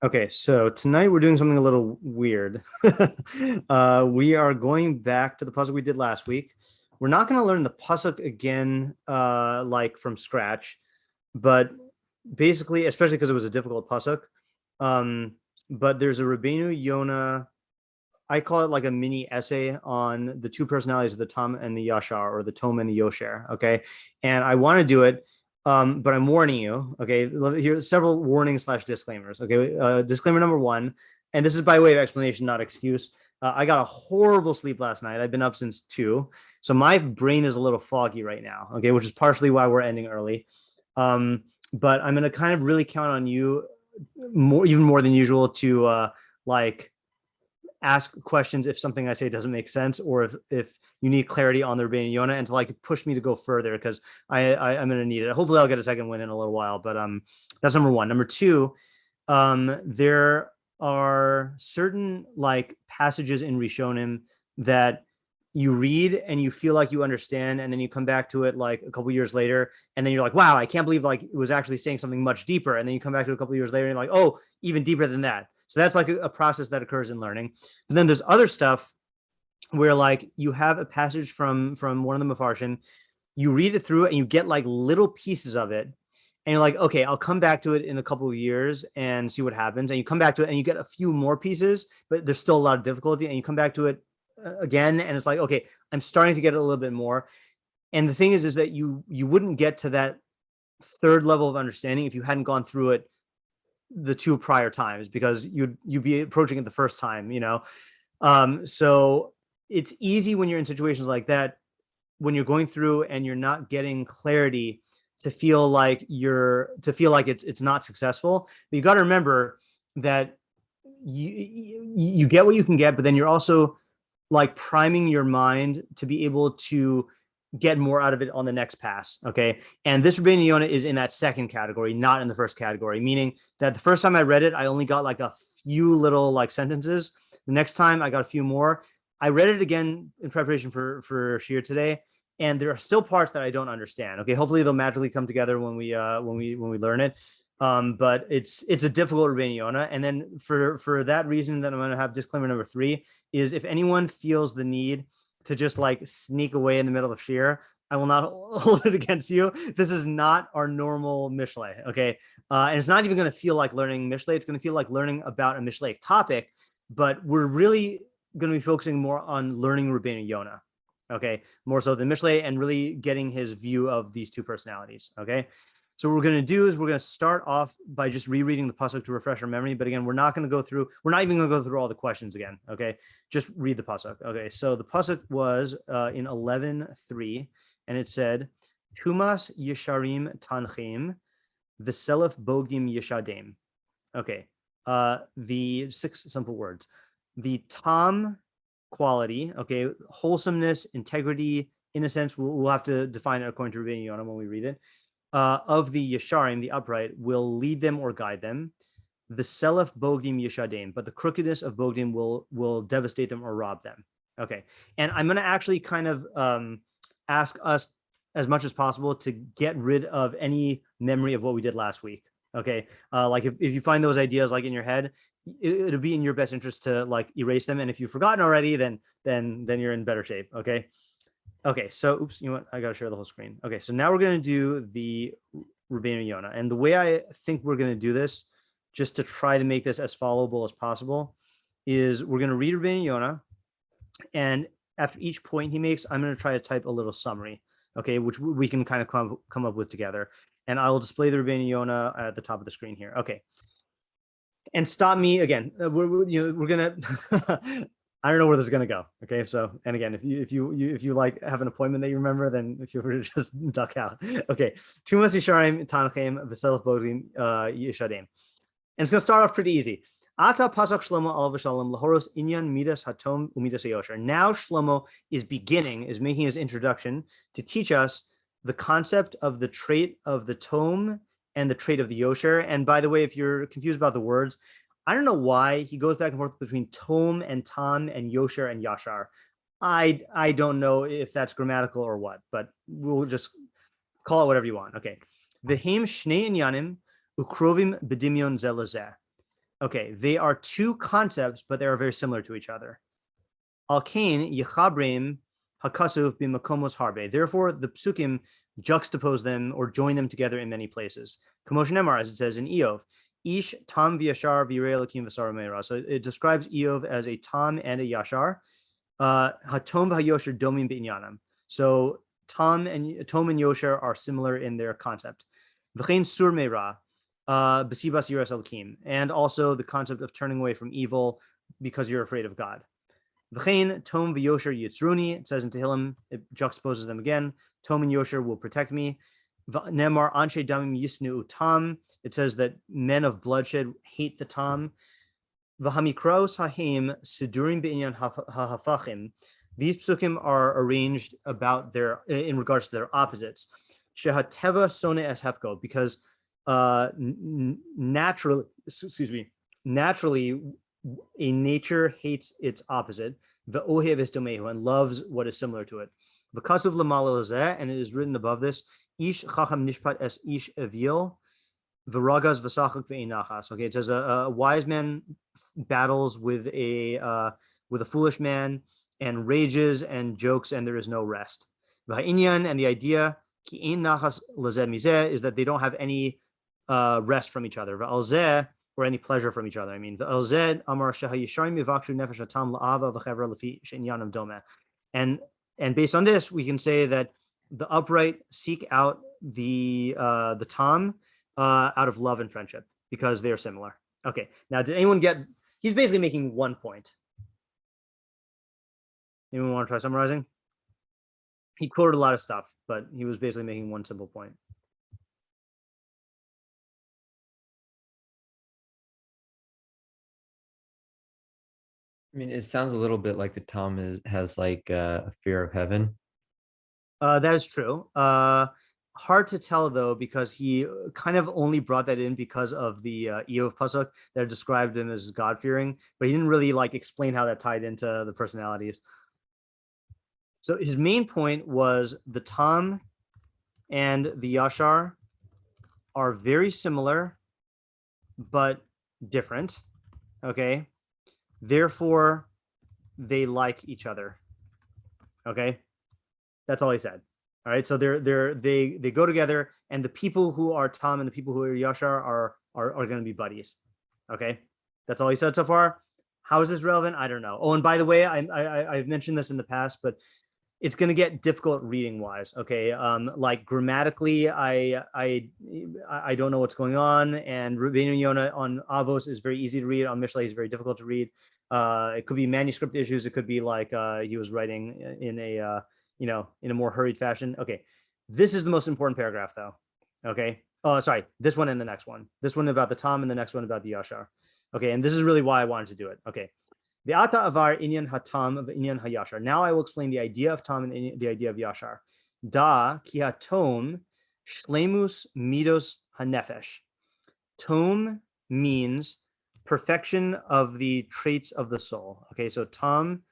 Okay, so tonight we're doing something a little weird. We are going back to the puzzle we did last week. We're not going to learn the pasuk again, like from scratch, but basically, especially because it was a difficult pasuk. Um, but there's a Rabbeinu Yonah. I call it like a mini essay on the two personalities of the Tom and the Yashar, or the Tom and the Yosher. Okay, and I want to do it, but I'm warning you. Okay, here's several warnings slash disclaimers. Okay, disclaimer number one, and this is by way of explanation, not excuse. I got a horrible sleep last night. I've been up since 2, so my brain is a little foggy right now. Okay, which is partially why we're ending early. But I'm gonna kind of really count on you more, even more than usual, to like ask questions if something I say doesn't make sense, or if you need clarity on the Rabbeinu Yonah, and to like push me to go further, because I'm going to need it. Hopefully I'll get a second win in a little while, but that's number one. Number two, there are certain like passages in Rishonim that you read and you feel like you understand, and then you come back to it like a couple years later, and then you're like, wow, I can't believe like it was actually saying something much deeper, and then you come back to it a couple years later and you're like, oh, even deeper than that. So that's like a process that occurs in learning. But then there's other stuff where like you have a passage from one of the Mefarshim, you read it through and you get like little pieces of it, and you're like, okay, I'll come back to it in a couple of years and see what happens. And you come back to it and you get a few more pieces, but there's still a lot of difficulty. And you come back to it again, and it's like, okay, I'm starting to get a little bit more. And the thing is that you wouldn't get to that third level of understanding if you hadn't gone through it the 2 prior times, because you'd be approaching it the first time, so it's easy when you're in situations like that, when you're going through and you're not getting clarity, to feel like it's not successful. But you got to remember that you get what you can get, but then you're also like priming your mind to be able to get more out of it on the next pass. Okay. And this Rabbeinu Yonah is in that second category, not in the first category, meaning that the first time I read it, I only got like a few little like sentences. The next time I got a few more. I read it again in preparation for Shiur today, and there are still parts that I don't understand. Okay. Hopefully they'll magically come together when we learn it. But it's a difficult Rabbeinu Yonah. And then for that reason, that I'm going to have disclaimer number 3 is, if anyone feels the need to just like sneak away in the middle of Shiur, I will not hold it against you. This is not our normal Mishlei, okay? And it's not even going to feel like learning Mishlei. It's going to feel like learning about a Mishlei topic, but we're really going to be focusing more on learning Rabbeinu Yonah, okay? More so than Mishlei, and really getting his view of these two personalities, okay? So what we're going to do is we're going to start off by just rereading the pasuk to refresh our memory. But again, we're not even going to go through all the questions again. Okay. Just read the pasuk. Okay. So the pasuk was in 11:3, and it said, Tumas Yesharim Tanchim, V'selef Bogdim Yeshadem. Okay. The 6 simple words. The Tam quality, okay, wholesomeness, integrity, innocence, we'll have to define it according to Rabbeinu Yonah when we read it. Of the Yasharim, the upright, will lead them or guide them. The Selef Bogdim Yeshadem, but the crookedness of Bogdim will devastate them or rob them. Okay. And I'm going to actually kind of ask us as much as possible to get rid of any memory of what we did last week. Okay. Like if you find those ideas like in your head, it'll be in your best interest to like erase them. And if you've forgotten already, then you're in better shape. Okay. Okay, so oops, you know what? I got to share the whole screen. Okay, so now we're going to do the Rabbeinu Yonah. And the way I think we're going to do this, just to try to make this as followable as possible, is we're going to read Rabbeinu Yonah, and after each point he makes, I'm going to try to type a little summary, okay, which we can kind of come up with together. And I will display the Rabbeinu Yonah at the top of the screen here. Okay. And stop me again. We're going to... I don't know where this is going to go. Okay. So, and again, if you like have an appointment that you remember, then if you were to just duck out. Okay. Tumas Yisharim Tanachem V'selef Bogdim Yeshadem. And it's going to start off pretty easy. Ata Pasuk Shlomo Alav Shalom Lahoros Inyan Midas Hatom Umidas Yosher. Now Shlomo is making his introduction to teach us the concept of the trait of the Tom and the trait of the Yosher. And by the way, if you're confused about the words, I don't know why he goes back and forth between Tom and Tam and Yosher and Yashar. I don't know if that's grammatical or what, but we'll just call it whatever you want. Okay. V'hem shnei inyanim ukrovim b'dimyon zelazeh. Okay, they are two concepts, but they are very similar to each other. Al kain yichabrim hakasuv b'makomos harbe. Therefore, the psukim juxtapose them or join them together in many places. Commotion Emar, as it says in Eov, Ish tam v'yashar v'yirei elokim v'sar meira. So it describes Eov as a tam and a yashar. Hatom v'hayosher domim b'inyanam. So Tom and Yosher are similar in their concept. V'chein sur meira, b'sibas yiras elokim, and also the concept of turning away from evil because you're afraid of God. V'chein tom v'yosher yitzruni. It says in Tehillim, it juxtaposes them again. Tom and Yosher will protect me. Nemar anshe damim yisnu tam. It says that men of bloodshed hate the tam. V'hamikros ha'hem sidurim b'inyan ha'hafachim. These psukim are arranged about their in regards to their opposites. Shehateva sone es hefko, because naturally, a nature hates its opposite. Ve'ohev es domehu, and loves what is similar to it. V'kasuv l'mal lezeh, and it is written above this, ish chacham nishpat es ish evil, v'ragaz v'sachak ve'inachas. Okay, it says a wise man battles with a foolish man, and rages and jokes, and there is no rest. V'ha'inyan, and the idea ki ein nachas lezeh mizeh, is that they don't have any rest from each other. V'alzeh, or any pleasure from each other. I mean, v'alzeh amar shehayisharim yivakshu nefesh hatam la'ava v'chevra lefi she'inyanam domeh. And based on this, we can say that the upright seek out the tam out of love and friendship because they are similar. Okay, now did anyone get? He's basically making one point. Anyone want to try summarizing? He quoted a lot of stuff, but he was basically making one simple point. I mean, it sounds a little bit like the Tom has like a fear of heaven. That is true. Hard to tell though, because he kind of only brought that in because of the Eov pasuk that described him as God-fearing, but he didn't really like explain how that tied into the personalities. So his main point was the Tam and the Yashar are very similar, but different. Okay. Therefore, they like each other. Okay. That's all he said. All right. So they go together, and the people who are Tam and the people who are Yashar are going to be buddies. Okay. That's all he said so far. How is this relevant? I don't know. Oh, and by the way, I've mentioned this in the past, but it's going to get difficult reading wise. Okay. Like grammatically, I don't know what's going on. And Rabbeinu Yonah on Avos is very easy to read. On Mishlei is very difficult to read. It could be manuscript issues. It could be like he was writing in a in a more hurried fashion. Okay. This is the most important paragraph though. Okay. Oh, sorry. This one and the next one. This one about the Tam and the next one about the Yashar. Okay. And this is really why I wanted to do it. Okay. The ata avar inyan hatam of inyan hayashar. Now I will explain the idea of Tam and the idea of Yashar. Da ki hatom shlemus midos hanefesh. Tom means perfection of the traits of the soul. Okay, so Tam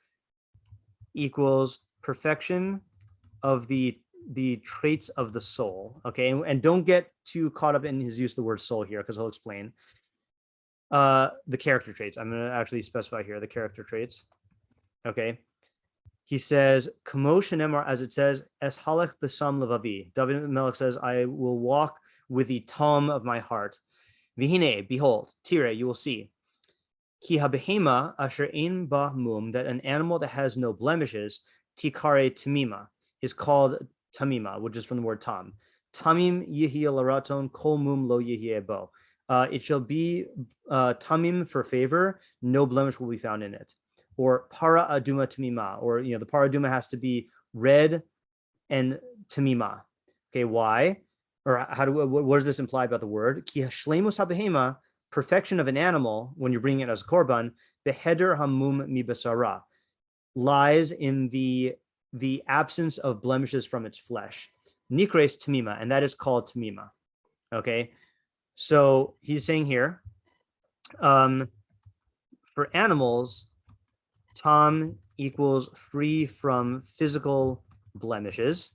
equals perfection of the traits of the soul. Okay, and don't get too caught up in his use of the word soul here, because he'll explain. The character traits. I'm going to actually specify here the character traits. Okay. He says, Kamoshanemar, as it says, Es halech besam levavi. David Melech says, I will walk with the tom of my heart. Vihine, behold, tire, you will see. Ki habehema asher ein ba mum, that an animal that has no blemishes, tikare tamima, is called tamima, which is from the word tam. Tamim yihia laraton kol mum lo yihia bo. It shall be tamim for favor, no blemish will be found in it. Or para aduma tamima, or the para aduma has to be red and tamima. Okay, why? Or what does this imply about the word? Ki hashlemus habehema, perfection of an animal when you're bringing it as a korban, beheder hamum mibasara, lies in the absence of blemishes from its flesh. Nikres tamima, and that is called tamima. Okay. So he's saying here, for animals, Tam equals free from physical blemishes.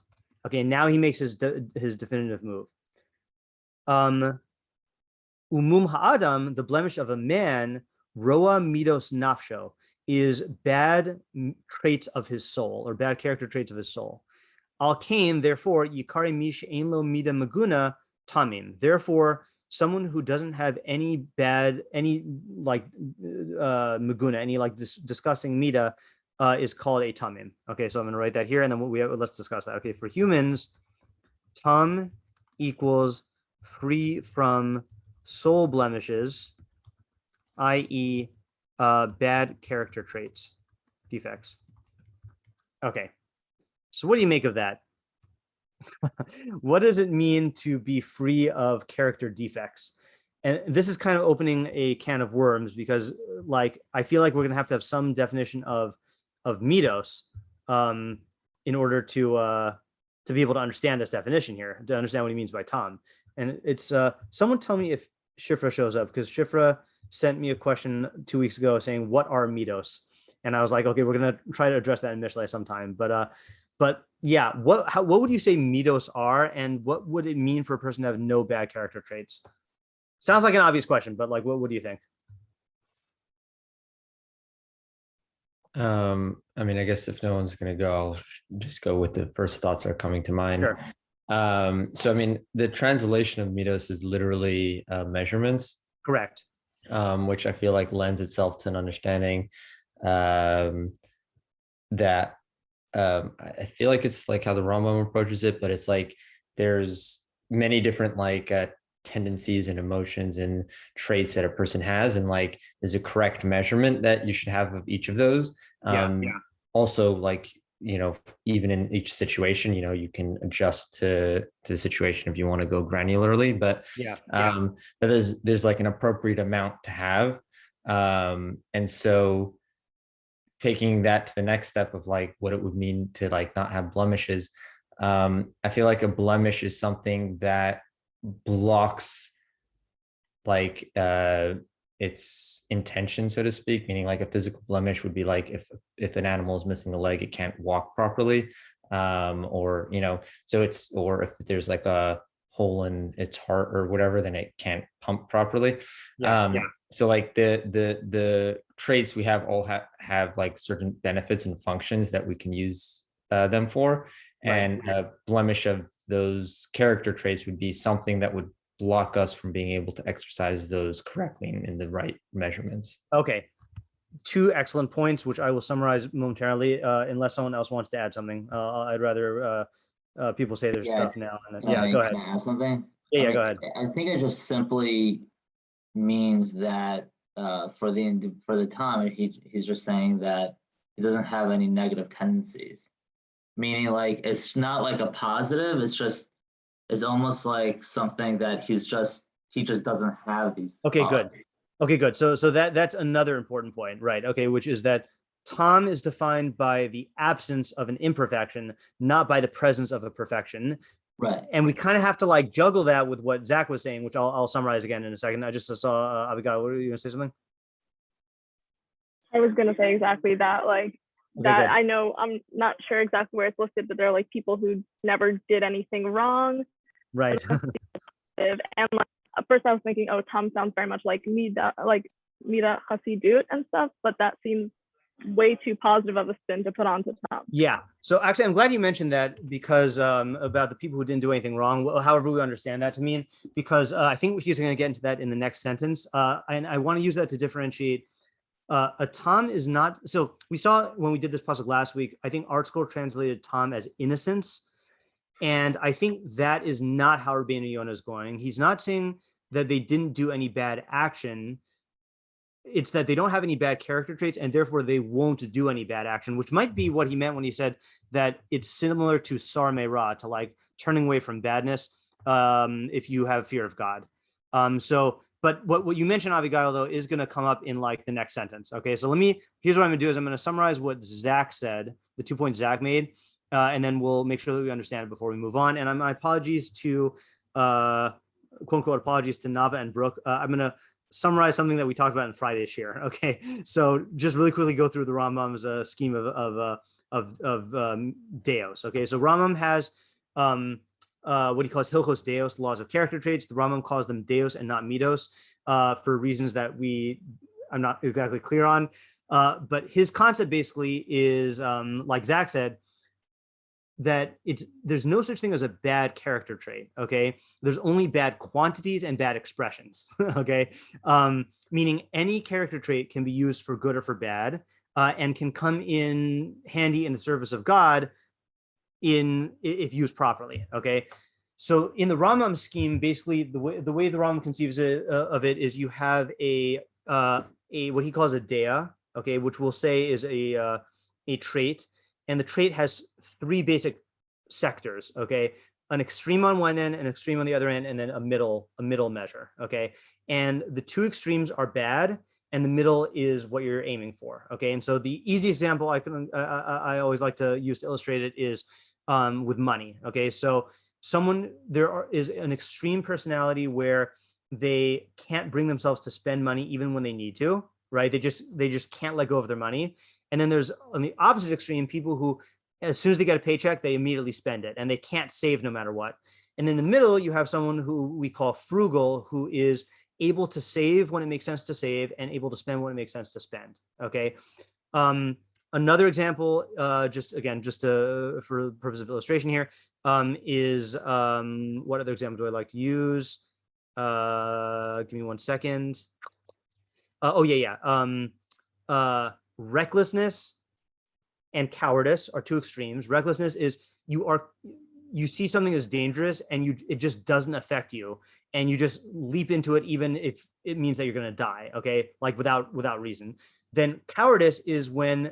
Okay, now he makes his definitive move. Umum ha'adam, the blemish of a man, roa midos nafsho, is bad traits of his soul or bad character traits of his soul. Al kain, therefore, yikare mish ein lo mida maguna tamim. Therefore, someone who doesn't have any maguna, any like disgusting mida, is called a tamim. Okay, so I'm gonna write that here, and then let's discuss that. Okay, for humans, tam equals free from soul blemishes, i.e., bad character traits, defects. Okay, so what do you make of that? What does it mean to be free of character defects? And this is kind of opening a can of worms because, like, I feel like we're gonna have to have some definition of mitos in order to be able to understand this definition here, to understand what he means by Tom. And it's someone tell me if Shifra shows up, because Shifra sent me a question 2 weeks ago saying, "What are mitos?" And I was like, "Okay, we're gonna try to address that in Mishlei sometime." But yeah, what would you say mitos are, and what would it mean for a person to have no bad character traits? Sounds like an obvious question, but like, what do you think? I mean, I guess if no one's gonna go, I'll just go with the first thoughts that are coming to mind. Sure. So I mean, the translation of mitos is literally measurements. Correct. Which I feel like lends itself to an understanding that I feel like it's like how the Rambam approaches it, but it's like there's many different like tendencies and emotions and traits that a person has, and like there's a correct measurement that you should have of each of those. Yeah. Also, like, you know, even in each situation, you know, you can adjust to the situation if you want to go granularly, but but there's like an appropriate amount to have. And so taking that to the next step of like what it would mean to like not have blemishes, I feel like a blemish is something that blocks like its intention, so to speak, meaning like a physical blemish would be like if an animal is missing a leg, it can't walk properly, or, you know, so it's, or if there's like a hole in its heart or whatever, then it can't pump properly. So like the traits we have all have like certain benefits and functions that we can use them for. And a blemish of those character traits would be something that would block us from being able to exercise those correctly in the right measurements. Okay. Two excellent points, which I will summarize momentarily, unless someone else wants to add something. I'd rather people say their stuff now. And then, go ahead. Can I add something? Yeah, go ahead. I think it just simply means that for the time, he's just saying that he doesn't have any negative tendencies, meaning like it's not like a positive. It's almost like something that he just doesn't have these. Okay, good. Okay, good. So that's another important point, right? Okay, which is that Tom is defined by the absence of an imperfection, not by the presence of a perfection. Right. And we kind of have to like juggle that with what Zach was saying, which I'll summarize again in a second. I just saw Abigail. What are you gonna say something? I was gonna say exactly that. Like that. I know I'm not sure exactly where it's listed, but there are like people who never did anything wrong. Right. And like at first I was thinking, oh, Tom sounds very much like Mida Hasidut and stuff, but that seems way too positive of a spin to put onto Tom. Yeah. So actually, I'm glad you mentioned that, because about the people who didn't do anything wrong, however we understand that to mean, because I think he's going to get into that in the next sentence. And I want to use that to differentiate. A Tom is not, so we saw when we did this pasuk last week, I think ArtScroll translated Tom as innocence. And I think that is not how Rabbeinu Yonah is going. He's not saying that they didn't do any bad action. It's that they don't have any bad character traits, and therefore they won't do any bad action, which might be what he meant when he said that it's similar to sar me'ra, to like turning away from badness, if you have fear of God. But what you mentioned, Abigail, though, is going to come up in like the next sentence. Okay, so here's what I'm going to do is I'm going to summarize what Zach said, the 2 points Zach made, and then we'll make sure that we understand it before we move on. And my apologies to, quote unquote, apologies to Nava and Brooke. I'm going to summarize something that we talked about in Friday's share. Okay, so just really quickly go through the Rambam's scheme of Deos. Okay, so Rambam has what he calls Hilchos Deos, laws of character traits. The Rambam calls them Deos and not Midos for reasons that I'm not exactly clear on. But his concept basically is, like Zach said, that there's no such thing as a bad character trait. Okay, there's only bad quantities and bad expressions. Okay, meaning any character trait can be used for good or for bad, and can come in handy in the service of God if used properly. Okay, so in the Rambam scheme, basically the way the Rambam conceives of it is you have a what he calls a dea, okay, which we'll say is a trait, and the trait has three basic sectors, okay, an extreme on one end, an extreme on the other end, and then a middle measure, okay, and the two extremes are bad, and the middle is what you're aiming for, okay. And so the easy example I always like to use to illustrate it is with money, okay. So is an extreme personality where they can't bring themselves to spend money even when they need to, right? They just can't let go of their money. And then there's, on the opposite extreme, people who, as soon as they get a paycheck, they immediately spend it and they can't save no matter what. And in the middle, you have someone who we call frugal, who is able to save when it makes sense to save and able to spend when it makes sense to spend. Okay. Another example, just for the purpose of illustration here, is what other example do I like to use? Give me 1 second. Recklessness and cowardice are two extremes. Recklessness is you see something as dangerous and it just doesn't affect you, and you just leap into it even if it means that you're going to die, okay, like without reason. Then cowardice is when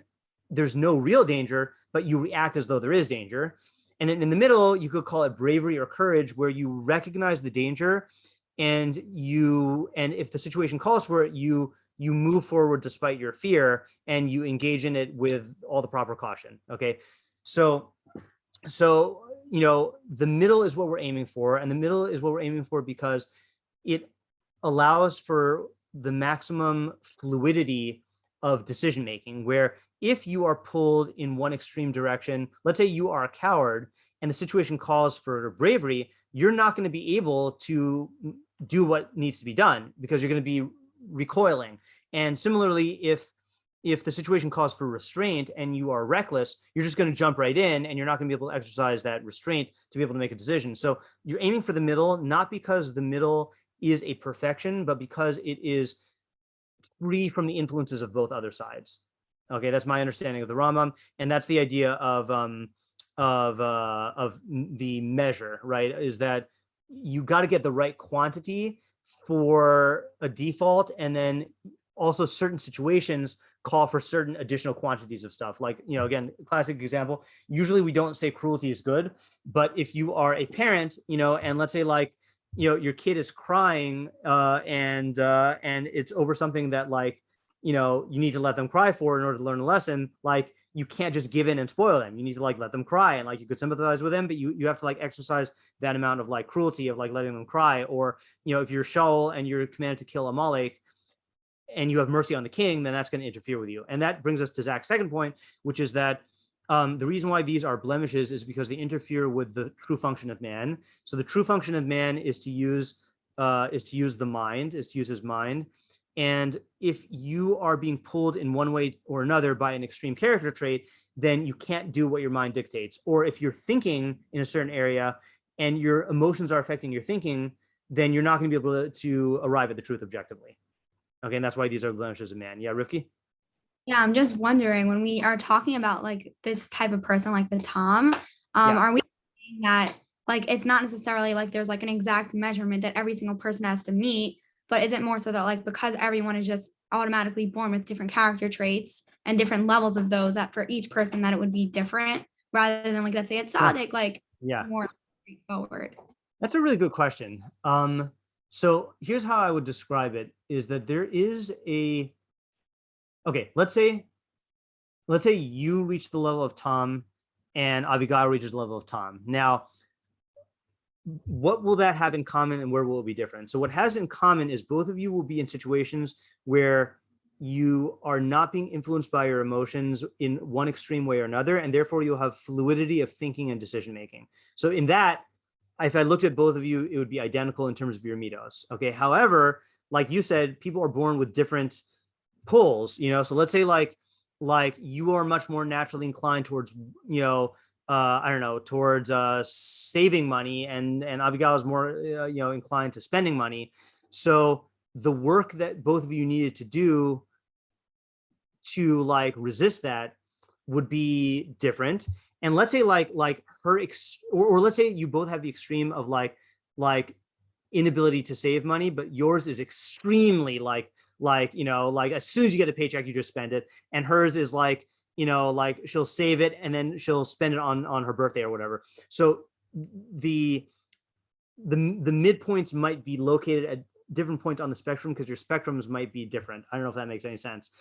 there's no real danger, but you react as though there is danger. And in the middle, you could call it bravery or courage, where you recognize the danger and if the situation calls for it, you move forward despite your fear and you engage in it with all the proper caution. Okay. So, the middle is what we're aiming for, and the middle is what we're aiming for because it allows for the maximum fluidity of decision-making, where if you are pulled in one extreme direction, let's say you are a coward and the situation calls for bravery, you're not going to be able to do what needs to be done because you're going to be recoiling. And similarly, if the situation calls for restraint and you are reckless, you're just going to jump right in and you're not going to be able to exercise that restraint to be able to make a decision. So you're aiming for the middle, not because the middle is a perfection, but because it is free from the influences of both other sides. Okay, that's my understanding of the Rambam, and that's the idea of the measure, right? Is that you got to get the right quantity for a default, and then also certain situations call for certain additional quantities of stuff. Like, again, classic example, usually we don't say cruelty is good, but if you are a parent, and let's say like, your kid is crying and it's over something that like, you need to let them cry for in order to learn a lesson. Like, you can't just give in and spoil them. You need to like let them cry, and like you could sympathize with them, but you have to like exercise that amount of like cruelty of like letting them cry. Or, if you're Shaul and you're commanded to kill Amalek and you have mercy on the king, then that's going to interfere with you. And that brings us to Zach's second point, which is that the reason why these are blemishes is because they interfere with the true function of man. So the true function of man is to use the mind, is to use his mind. And if you are being pulled in one way or another by an extreme character trait, then you can't do what your mind dictates. Or if you're thinking in a certain area and your emotions are affecting your thinking, then you're not going to be able to arrive at the truth objectively. Okay, and that's why these are blemishes of man. Yeah, Rivki? Yeah, I'm just wondering, when we are talking about like this type of person, like the Tom, are we saying that like it's not necessarily like there's like an exact measurement that every single person has to meet, but is it more so that like because everyone is just automatically born with different character traits and different levels of those, that for each person that it would be different, rather than like, let's say it's Tzaddik, like more straightforward? That's a really good question. So here's how I would describe it, is that there is let's say you reach the level of Tom and Avigail reaches the level of Tom. Now, what will that have in common and where will it be different? So what has in common is both of you will be in situations where you are not being influenced by your emotions in one extreme way or another, and therefore you'll have fluidity of thinking and decision making. So in that, if I looked at both of you, it would be identical in terms of your mitos. Okay. However, like you said, people are born with different pulls, so let's say like you are much more naturally inclined towards, I don't know, towards saving money, and Abigail is more inclined to spending money. So the work that both of you needed to do to like resist that would be different. And let's say like her or let's say you both have the extreme of like inability to save money, but yours is extremely like as soon as you get a paycheck you just spend it, and hers is like like she'll save it and then she'll spend it on her birthday or whatever. So the midpoints might be located at different points on the spectrum because your spectrums might be different. I don't know if that makes any sense.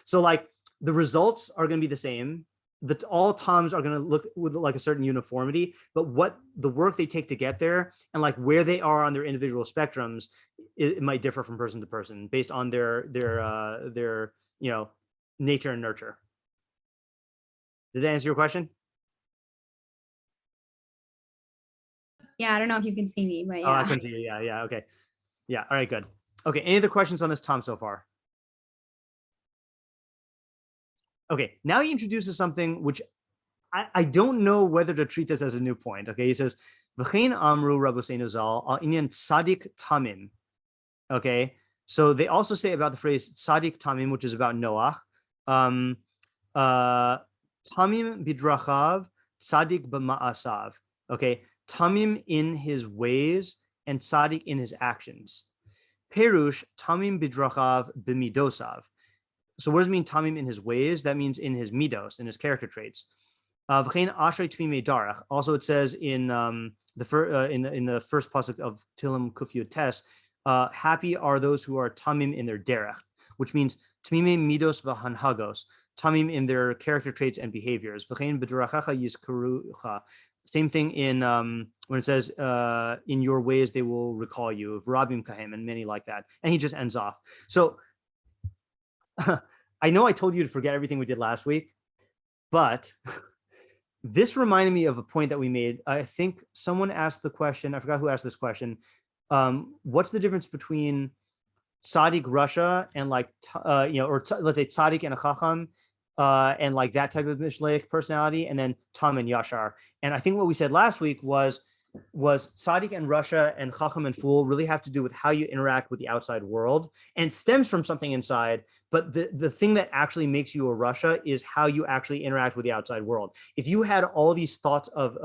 So like the results are going to be the same. All toms are going to look with like a certain uniformity, but what the work they take to get there and like where they are on their individual spectrums, it might differ from person to person based on their nature and nurture. Did that answer your question? Yeah, I don't know if you can see me, but Oh, I yeah. couldn't see you. Yeah. Okay. Yeah. All right. Good. Okay. Any other questions on this tom so far? Okay. Now he introduces something which I don't know whether to treat this as a new point. Okay. He says, V'chein amru Rabbeinu Zal al inyan tzadik tamim. Okay. So they also say about the phrase tzadik tamim, which is about Noach. Tamim bidrachav, tzadik b'ma'asav. Okay. Tamim in his ways and tzadik in his actions. Perush tamim bidrachav b'midosav. So what does it mean tamim in his ways? That means in his midos, in his character traits. Also, it says in the first pasuk of Tilim Kufyud Tes, happy are those who are tamim in their derech, which means tamim midos v'hanhagos, tamim in their character traits and behaviors. Same thing in when it says in your ways they will recall you, of Rabim Kahem, and many like that. And he just ends off. So I know I told you to forget everything we did last week, but this reminded me of a point that we made. I think someone asked the question, I forgot who asked this question. What's the difference between Tzaddik Russia and like, let's say Tzaddik and a Chacham, and like that type of Mishlei personality, and then Tom and Yashar. And I think what we said last week was Tzaddik and Russia and Chacham and Fool really have to do with how you interact with the outside world, and it stems from something inside. But the thing that actually makes you a Russia is how you actually interact with the outside world. If you had all these thoughts of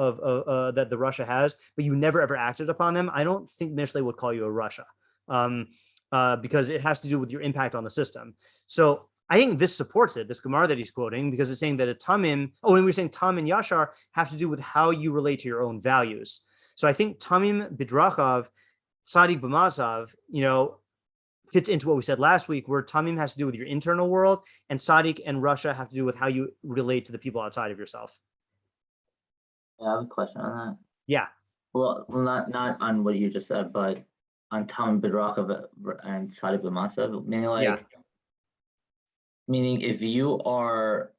that the Russia has, but you never ever acted upon them, I don't think Mishlei would call you a Russia, because it has to do with your impact on the system. So I think this supports it, this Gemara that he's quoting, because it's saying that a Tamim, and we're saying Tam and Yashar have to do with how you relate to your own values. So I think Tamim Bidrachav, Tzaddik B'masav, fits into what we said last week, where Tamim has to do with your internal world, and Tzaddik and Russia have to do with how you relate to the people outside of yourself. Yeah, I have a question on that. Yeah. Well, not on what you just said, but on Tamim Bidrachav and Tzaddik B'masav, meaning like. Yeah. Meaning, if you are,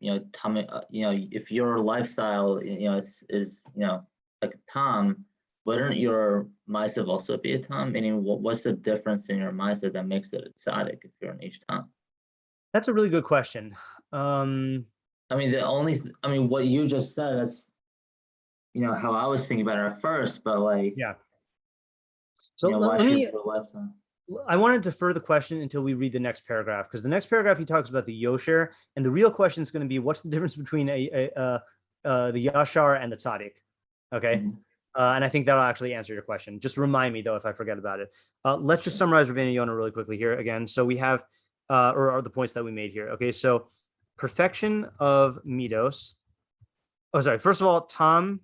if your lifestyle, is like a Tom, wouldn't your Ma'asav also be a Tom? Meaning, what's the difference in your Ma'asav that makes it a Tzaddik if you're an each Tom? That's a really good question. What you just said, that's, how I was thinking about it at first, but like, yeah. So I wanted to defer the question until we read the next paragraph, because the next paragraph he talks about the Yosher, and the real question is going to be what's the difference between the Yashar and the Tzaddik. Okay. Mm-hmm. And I think that'll actually answer your question. Just remind me though if I forget about it. Let's just summarize Rabbeinu Yonah really quickly here again. So we have or the points that we made here. Okay, so perfection of midos. Oh, sorry. First of all, Tom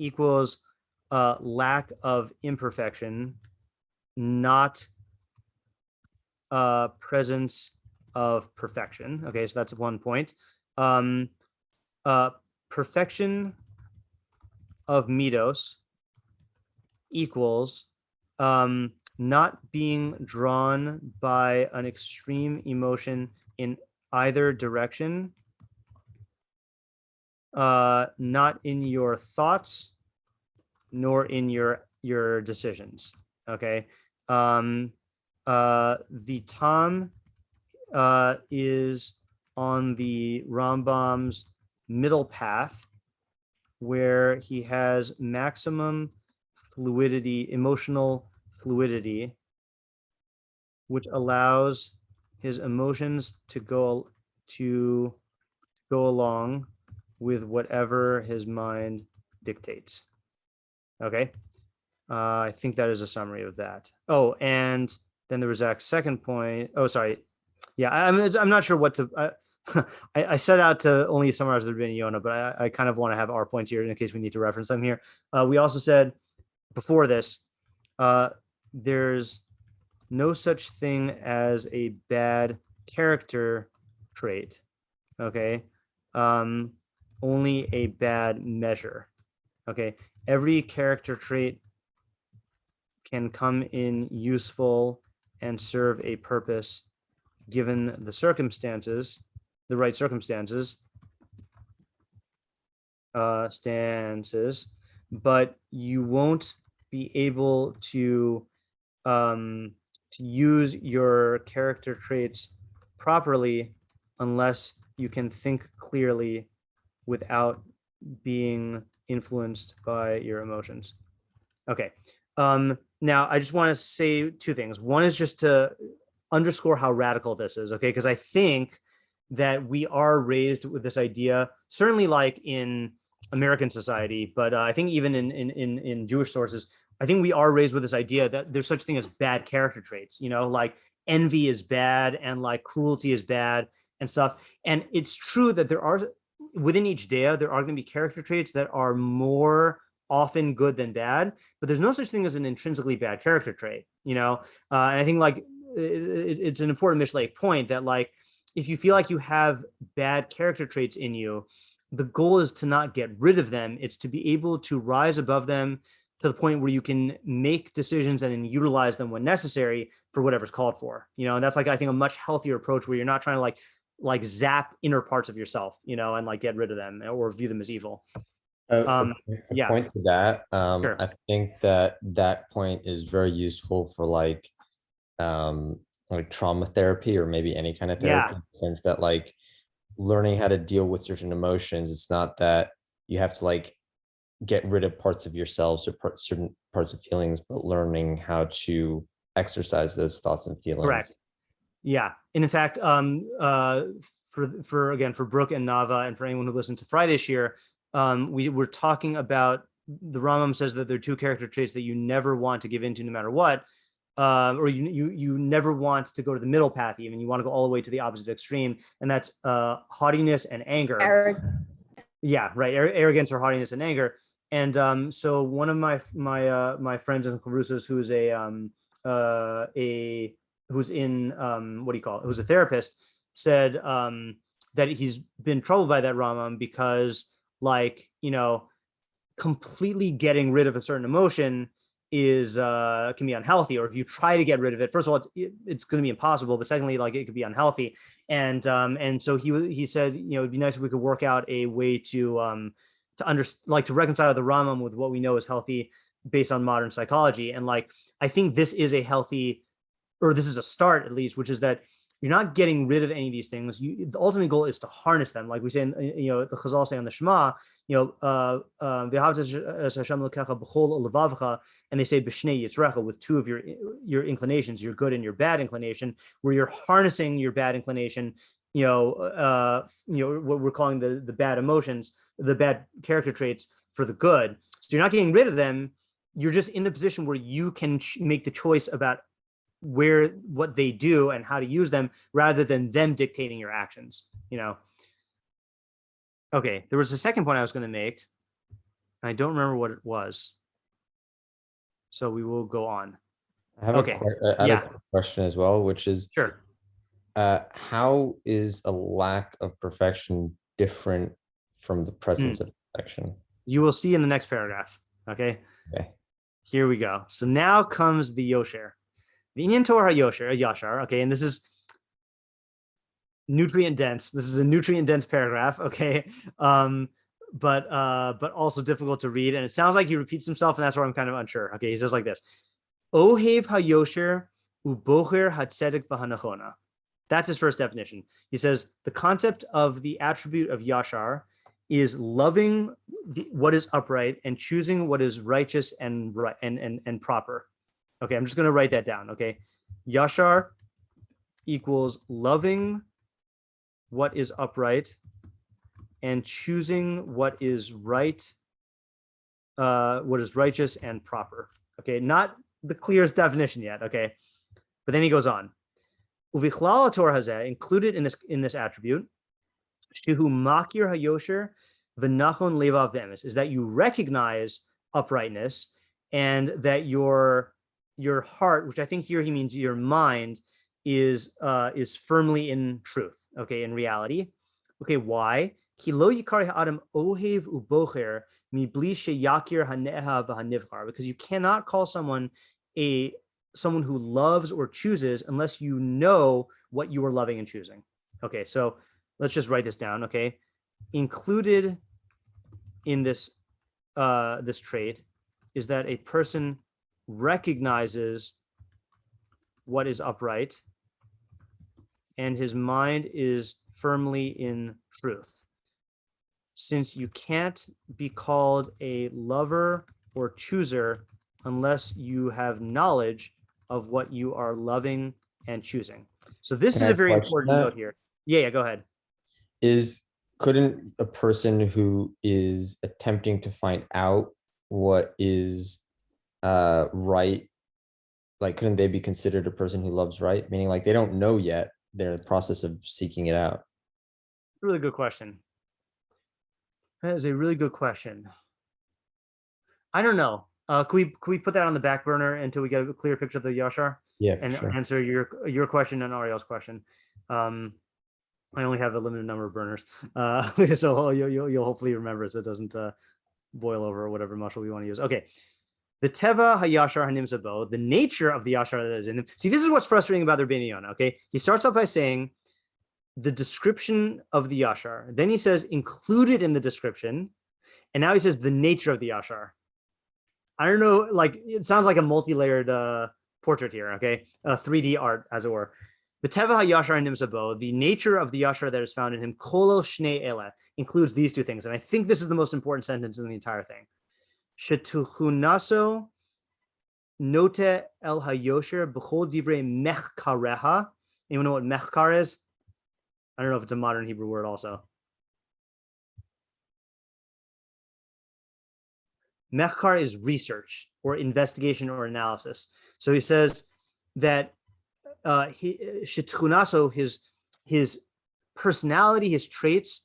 equals lack of imperfection, not presence of perfection. Okay, so that's one point. Perfection of midos equals not being drawn by an extreme emotion in either direction not in your thoughts, nor in your decisions. Okay. The Tom is on the Rambam's middle path, where he has maximum fluidity, emotional fluidity, which allows his emotions to go along with whatever his mind dictates. Okay. I think that is a summary of that. Oh, and then there was Zach's second point. Oh, sorry. Yeah, I'm not sure what to. I set out to only summarize the Rabbeinu Yonah, but I kind of want to have our points here in case we need to reference them here. We also said before this, there's no such thing as a bad character trait. Okay, only a bad measure. Okay, every character trait can come in useful and serve a purpose given the circumstances, the right circumstances, but you won't be able to use your character traits properly unless you can think clearly without being influenced by your emotions. Okay. Now I just want to say two things. One is just to underscore how radical this is, okay? Because I think that we are raised with this idea, certainly like in American society, but I think even in Jewish sources, I think we are raised with this idea that there's such thing as bad character traits, like envy is bad and like cruelty is bad and stuff. And it's true that there are, within each dea, there are going to be character traits that are more often good than bad, but there's no such thing as an intrinsically bad character trait, and I think like it's an important Mishlei point that like if you feel like you have bad character traits in you, the goal is to not get rid of them. It's to be able to rise above them to the point where you can make decisions and then utilize them when necessary for whatever's called for, and that's like I think a much healthier approach where you're not trying to like zap inner parts of yourself, and like get rid of them or view them as evil. A yeah. point to that. Sure. I think that point is very useful for like trauma therapy or maybe any kind of therapy, in the sense that like learning how to deal with certain emotions. It's not that you have to like get rid of parts of yourselves or certain parts of feelings, but learning how to exercise those thoughts and feelings. Correct. Yeah. And in fact, for Brooke and Nava, and for anyone who listened to Friday's Shiur, we were talking about the Rambam says that there are two character traits that you never want to give into no matter what, or you never want to go to the middle path. Even you want to go all the way to the opposite extreme, and that's haughtiness and anger. Yeah, right. Arrogance or haughtiness and anger. And so one of my friends in Carusos, who's who's a therapist, said that he's been troubled by that Rambam because completely getting rid of a certain emotion is can be unhealthy, or if you try to get rid of it, first of all, it's going to be impossible, but secondly, like it could be unhealthy. And so he said, it'd be nice if we could work out a way to reconcile the Rambam with what we know is healthy based on modern psychology. And like I think this is a healthy, or this is a start at least, which is that you're not getting rid of any of these things. The ultimate goal is to harness them. Like we say, the Chazal say on the Shema, and they say b'shnei yitzrecha, with two of your inclinations, your good and your bad inclination, where you're harnessing your bad inclination, what we're calling the bad emotions, the bad character traits for the good. So you're not getting rid of them. You're just in a position where you can make the choice about what they do and how to use them, rather than them dictating your actions. Okay, there was a second point I was going to make. I don't remember what it was, so we will go on. I have a question as well, which is, sure, how is a lack of perfection different from the presence of perfection? You will see in the next paragraph. Okay. Here we go. So now comes the Yashar. The Inyan Torah Yashar, okay, and this is nutrient dense. This is a nutrient dense paragraph, okay. also difficult to read. And it sounds like he repeats himself, and that's where I'm kind of unsure. Okay, he says like this: Ohev hayosher ubocher hatzedek v'hanachona. That's his first definition. He says the concept of the attribute of Yashar is loving what is upright and choosing what is righteous and right and proper. Okay, I'm just going to write that down. Okay, Yashar equals loving what is upright and choosing what is right, what is righteous and proper. Okay, not the clearest definition yet. Okay, but then he goes on. Uvichlal Torah hazeh, included in this attribute, shehu makir hayosher v'nachon levav be'emes, is that you recognize uprightness and that your heart, which I think here he means your mind, is firmly in truth. Okay, in reality. Okay, why? Ki lo yikar ha'adam ohev ubocher mibli sheyakir haneha v'hanivchar, because you cannot call someone someone who loves or chooses unless you know what you are loving and choosing. Okay, so let's just write this down. Okay, included in this this trait is that a person recognizes what is upright and his mind is firmly in truth. Since you can't be called a lover or chooser unless you have knowledge of what you are loving and choosing. So this is a very important note here. Yeah, go ahead. Couldn't a person who is attempting to find out what is right, like couldn't they be considered a person who loves right? Meaning like they don't know yet, they're in the process of seeking it out. Really good question. That is a really good question. I don't know. Can we put that on the back burner until we get a clear picture of the Yashar? Yeah, and sure. Answer your question and Ariel's question. I only have a limited number of burners, so you'll hopefully remember so it doesn't boil over or whatever muscle we want to use. Okay, the teva hayashar hanimzabo, the nature of the Yashar that is in him. See, this is what's frustrating about the Rabbeinu Yonah. Okay, he starts off by saying the description of the Yashar, then he says included in the description, and now he says the nature of the Yashar. I don't know, like it sounds like a multi-layered portrait here, okay? 3D art, as it were. The Teva HaYashar Nimsabo, the nature of the Yashar that is found in him, Kolel Shnei Ele, includes these two things. And I think this is the most important sentence in the entire thing. Shetuchunaso note el hayosher b'chol divrei mechkareha. Anyone know what mechkar is? I don't know if it's a modern Hebrew word also. Mechkar is research or investigation or analysis. So he says that his personality, his traits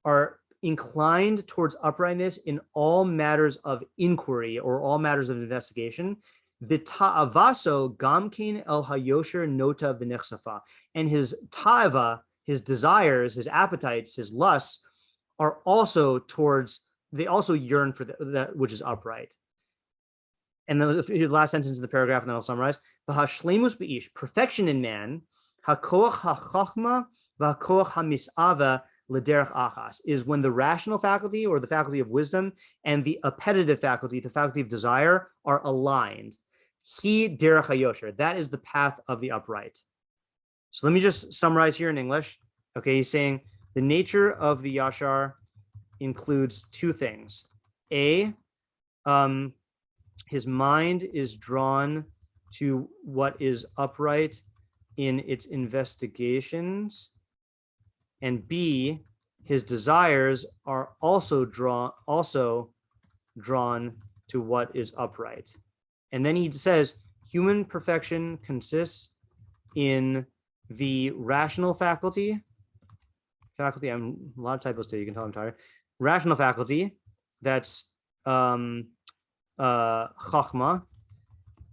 are inclined towards uprightness in all matters of inquiry or all matters of investigation. V'ta'avaso gamkein el hayosher nota v'nechsafa, and his ta'ava, his desires, his appetites, his lusts are also towards. They also yearn for that which is upright. And then the last sentence of the paragraph, and then I'll summarize. V'hashleimus b'ish, perfection in man, hakoach hachachma v'hakoach hamis'ava l'derech achas, is when the rational faculty or the faculty of wisdom and the appetitive faculty, the faculty of desire, are aligned. He derech hayosher, that is the path of the upright. So let me just summarize here in English. Okay, he's saying the nature of the Yashar includes two things. A, his mind is drawn to what is upright in its investigations, and B, his desires are also drawn to what is upright. And then he says human perfection consists in the rational faculty. I'm a lot of typos today, you can tell I'm tired. Rational faculty, that's chachma,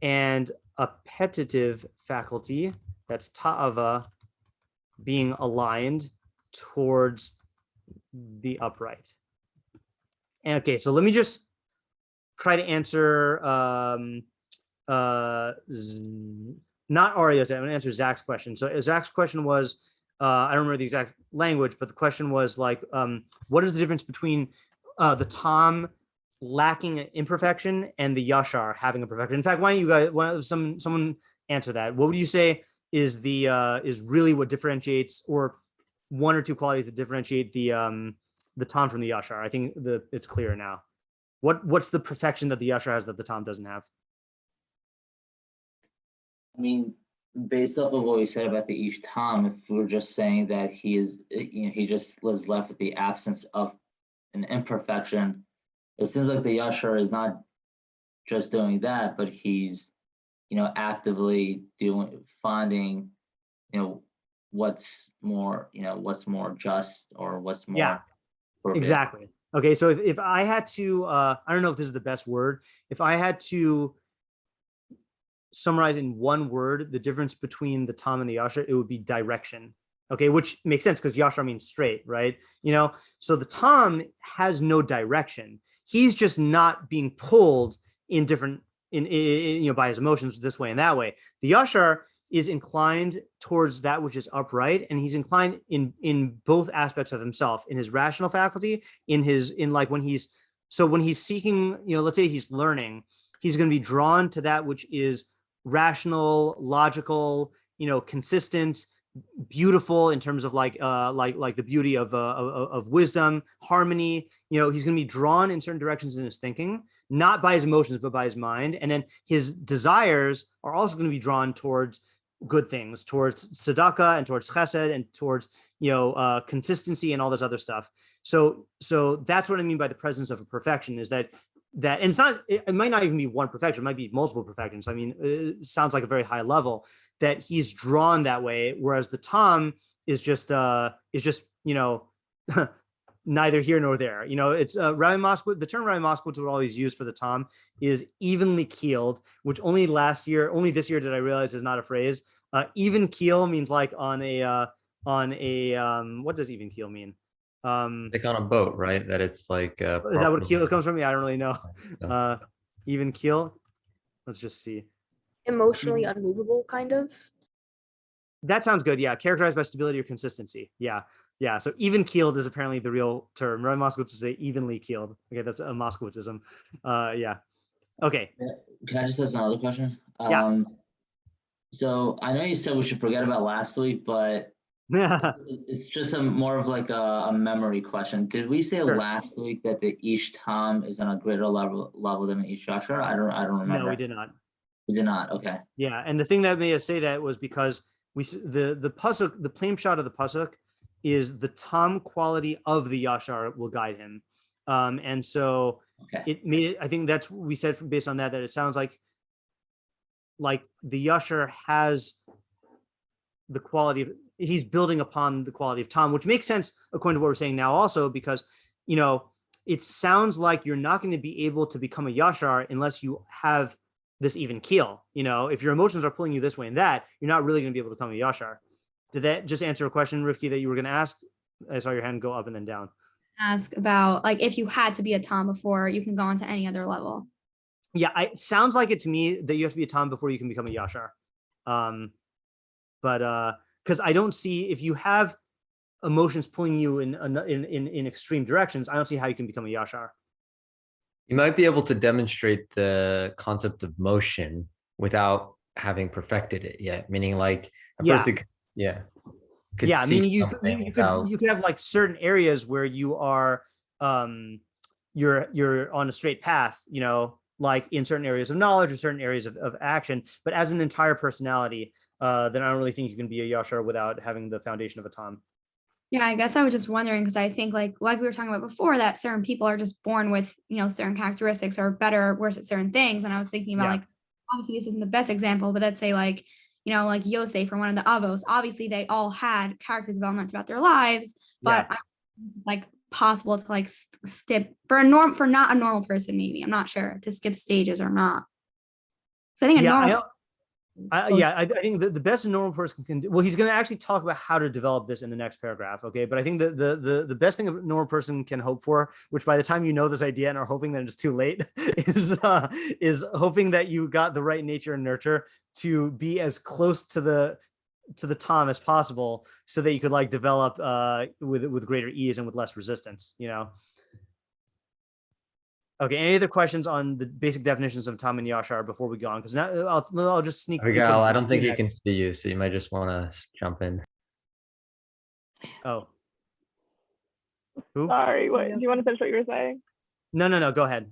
and appetitive faculty, that's ta'ava, being aligned towards the upright. And okay, so let me just try to answer not Ario's, I'm gonna answer Zach's question. So Zach's question was, I don't remember the exact language, but the question was like, what is the difference between the Tom lacking imperfection and the Yashar having a perfection. In fact, why don't you guys, someone answer that? What would you say is really what differentiates, or one or two qualities that differentiate the Tom from the Yashar? I think it's clear now. What's the perfection that the Yashar has that the Tom doesn't have? I mean, based off of what we said about the Ish Tom, if we're just saying that he is, he just lives left with the absence of an imperfection, it seems like the Yashar is not just doing that, but he's, actively finding, what's more just, or what's more appropriate. Exactly. Okay, so if I had to, I don't know if this is the best word. If I had to summarize in one word the difference between the Tom and the Yashar, it would be direction. Okay, which makes sense because Yashar means straight, right? So the Tom has no direction. He's just not being pulled in different, by his emotions this way and that way. The Yashar is inclined towards that which is upright, and he's inclined in both aspects of himself, in his rational faculty, when he's seeking, let's say he's learning, he's going to be drawn to that which is rational, logical, consistent, beautiful in terms of like the beauty of wisdom, harmony. He's going to be drawn in certain directions in his thinking, not by his emotions but by his mind, and then his desires are also going to be drawn towards good things, towards tzedakah and towards chesed and towards consistency and all this other stuff. So that's what I mean by the presence of a perfection, is that and it's not, it might not even be one perfection, it might be multiple perfections. I mean, it sounds like a very high level that he's drawn that way, whereas the Tom is just neither here nor there. It's Rabbi Moskowitz, the term Rabbi Moskowitz would always use for the Tom is evenly keeled, which only this year did I realize is not a phrase. Even keel means like on a what does even keel mean? Like on a boat, right? That it's like is that what keel comes from? I don't really know. Even keel. Let's just see. Emotionally unmovable, kind of. That sounds good. Yeah, characterized by stability or consistency. Yeah. So even keeled is apparently the real term. Rabbi Moskowitz would say evenly keeled. Okay, that's a Moskowitzism. Yeah. Okay. Can I just ask another question? Yeah. So I know you said we should forget about last week, but it's just more of like a memory question. Did we say last week that the Ish Tom is on a greater level than the Ish Yashar? I don't remember. No, we did not. We did not. Okay. Yeah, and the thing that made us say that was because the pasuk, the plain shot of the pasuk is the Tom quality of the Yashar will guide him, and so it made it. I think that's what we said based on that it sounds like the Yashar has the quality of, he's building upon the quality of Tom, which makes sense according to what we're saying now also, because it sounds like you're not going to be able to become a Yashar unless you have this even keel. If your emotions are pulling you this way and that, you're not really going to be able to become a Yashar. Did that just answer a question, Rifki, that you were going to ask? I saw your hand go up and then down. Ask about like if you had to be a Tom before you can go on to any other level. Yeah, it sounds like it to me that you have to be a Tom before you can become a Yashar. But because I don't see, if you have emotions pulling you in extreme directions, I don't see how you can become a Yashar. You might be able to demonstrate the concept of motion without having perfected it yet, meaning like a person I mean, you could have like certain areas where you are you're on a straight path, like in certain areas of knowledge or certain areas of action, but as an entire personality, then I don't really think you can be a Yashar without having the foundation of a Tom. Yeah, I guess I was just wondering, because I think like we were talking about before, that certain people are just born with, certain characteristics or better or worse at certain things. And I was thinking about like, obviously this isn't the best example, but let's say like, like Yosef or one of the Avos, obviously they all had character development throughout their lives, but like possible to like skip for not a normal person, maybe, I'm not sure, to skip stages or not. So I think I think the best a normal person can do. Well, he's going to actually talk about how to develop this in the next paragraph. Okay, but I think the best thing a normal person can hope for, which by the time you know this idea and are hoping that it's too late, is hoping that you got the right nature and nurture to be as close to the Tom as possible, so that you could like develop with greater ease and with less resistance. Okay. Any other questions on the basic definitions of Tam and Yashar before we go on? Because now I'll just sneak. Abigail, I don't think he can see you, so you might just want to jump in. Oh. Who? Sorry, what do you want to finish what you were saying? No. Go ahead.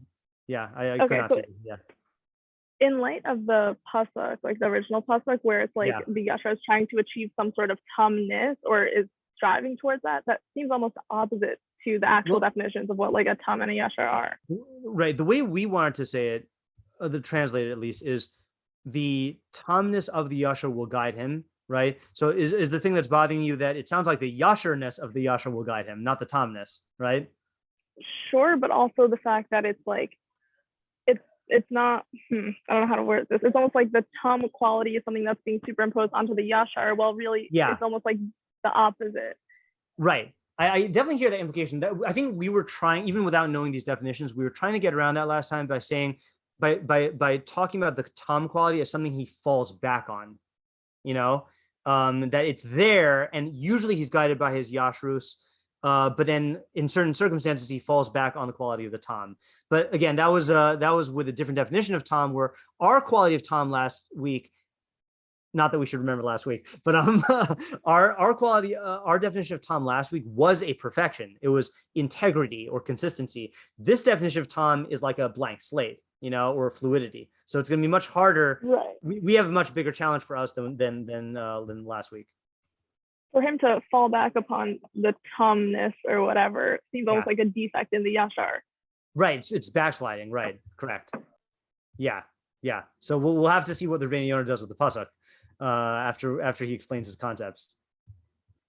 Yeah, I could not see. Yeah. In light of the pasuk, like the original pasuk, where it's like the Yashar is trying to achieve some sort of tamness or is striving towards that seems almost opposite to the actual definitions of what like a tam and a Yashar are. Right. The way we wanted to say it, the translated at least, is the tamness of the Yashar will guide him. Right. So is the thing that's bothering you that it sounds like the Yasharness of the Yashar will guide him, not the tamness, right? Sure, but also the fact that it's like it's not, I don't know how to word this. It's almost like the tam quality is something that's being superimposed onto the Yashar, while really it's almost like the opposite. Right. I definitely hear that implication. That I think we were trying, even without knowing these definitions, we were trying to get around that last time by saying, by talking about the tam quality as something he falls back on, that it's there, and usually he's guided by his Yashrus. But then in certain circumstances, he falls back on the quality of the tam. But again, that was with a different definition of tam, where our quality of tam last week, not that we should remember last week, but our quality, our definition of tam last week was a perfection. It was integrity or consistency. This definition of tam is like a blank slate, or fluidity. So it's going to be much harder. Right. We have a much bigger challenge for us than last week. For him to fall back upon the tamness or whatever seems almost like a defect in the Yashar. Right, it's backsliding. Right, correct. Yeah. So we'll have to see what the Rabbeinu Yonah does with the pasuk after he explains his concepts.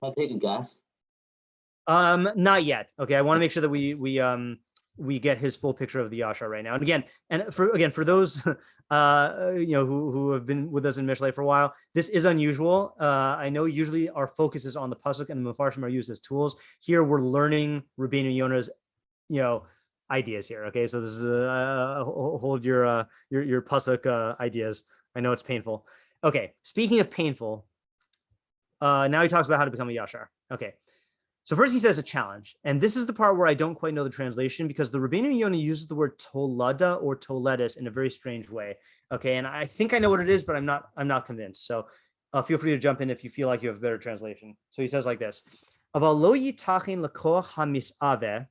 Can I take a guess? Not yet. Okay, I want to make sure that we get his full picture of the Yashar right now. And for those who have been with us in Mishlei for a while, this is unusual. I know usually our focus is on the pasuk and the Mefarshim are used as tools. Here we're learning Rabbeinu Yonah's ideas here. Okay, so this is hold your pasuk ideas. I know it's painful. Okay, speaking of painful, now he talks about how to become a Yashar. Okay. So first he says a challenge, and this is the part where I don't quite know the translation, because the Rabbeinu Yonah uses the word tolada or toledis in a very strange way. Okay, and I think I know what it is, but I'm not convinced. So feel free to jump in if you feel like you have a better translation. So he says like this: "Aval lo yitachin lekoach hamisave."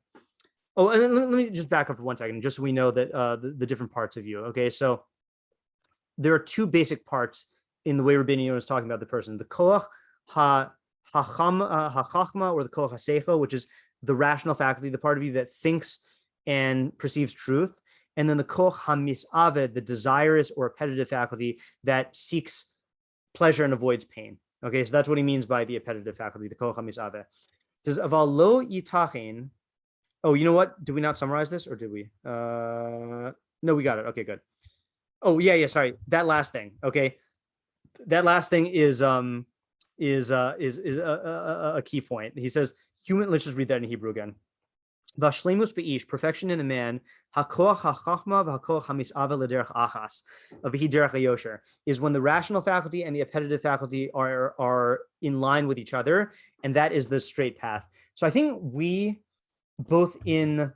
Oh, and then let me just back up for 1 second, just so we know that the different parts of you. Okay, so there are two basic parts in the way Rabbeinu Yonah is talking about the person: the koach hachachma, or the koach hasecha, which is the rational faculty, the part of you that thinks and perceives truth, and then the koach hamisaved, the desirous or appetitive faculty that seeks pleasure and avoids pain. Okay, so that's what he means by the appetitive faculty, the koach hamisaved. It says aval lo yitachin. Oh, you know what? Did we not summarize this, or did we? No, we got it. Okay, good. Oh, yeah. Sorry, that last thing. Okay, that last thing is a key point. He says, human. Let's just read that in Hebrew again. Vashlemus beish, perfection in a man, hakoach hachachma v'hakoach hamisave l'derech achas, v'hi derech hayosher, is when the rational faculty and the appetitive faculty are in line with each other, and that is the straight path. So I think we both in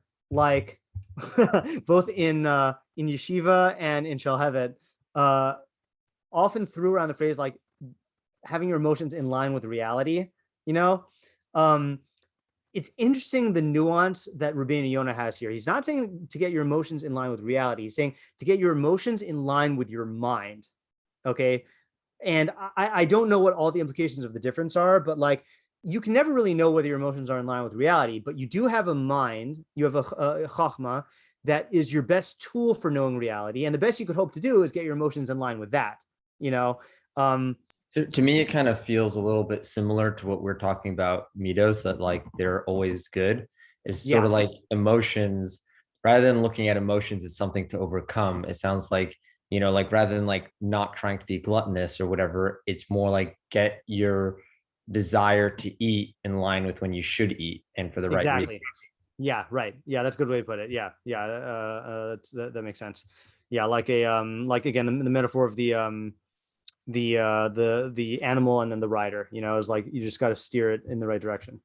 yeshiva and in Shalhevet often threw around the phrase like having your emotions in line with reality. It's interesting the nuance that Rabbeinu Yonah has here. He's not saying to get your emotions in line with reality. He's saying to get your emotions in line with your mind. Okay. And I don't know what all the implications of the difference are, but like, you can never really know whether your emotions are in line with reality, but you do have a mind, you have a chachma that is your best tool for knowing reality. And the best you could hope to do is get your emotions in line with that, To me, it kind of feels a little bit similar to what we're talking about midos, that like they're always good. It's sort of like emotions, rather than looking at emotions as something to overcome. It sounds like, like rather than like not trying to be gluttonous or whatever, it's more like get your desire to eat in line with when you should eat and for the right reasons. Yeah, right. Yeah, that's a good way to put it. Yeah. That makes sense. Yeah, like again, the metaphor of the animal and then the rider, is like you just got to steer it in the right direction.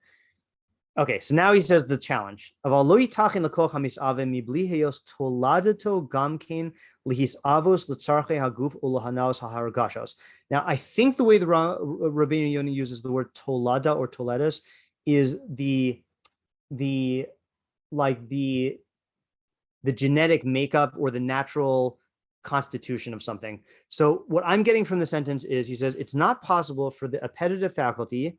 Okay, so now he says the challenge of aloi tachin lekoch hamisave mibli heyos toladato gamkein lihis avos l'tzarche haguf ulahanaos hahargashos. Now, I think the way the Rabbeinu Yonah uses the word tolada or toledas is the like the genetic makeup or the natural constitution of something. So what I'm getting from the sentence is he says it's not possible for the appetitive faculty.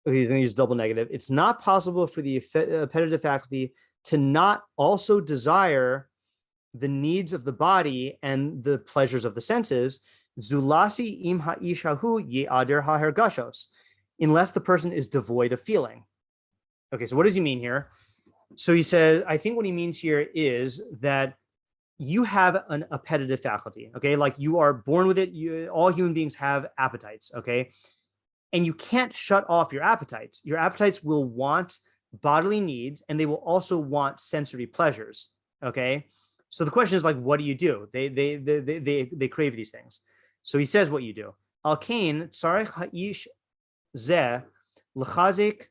He's going to use double negative. It's not possible for the appetitive faculty to not also desire the needs of the body and the pleasures of the senses. Zulasi im ha'ishahu ye'ader ha'hergashos, unless the person is devoid of feeling. Okay, so what does he mean here? So he says, I think what he means here is that you have an appetitive faculty, okay? Like you are born with it. All human beings have appetites, okay? And you can't shut off your appetites. Your appetites will want bodily needs, and they will also want sensory pleasures, okay? So the question is like, what do? They crave these things. So he says what you do. Al kain tzarech ha'ish zeh l'chazik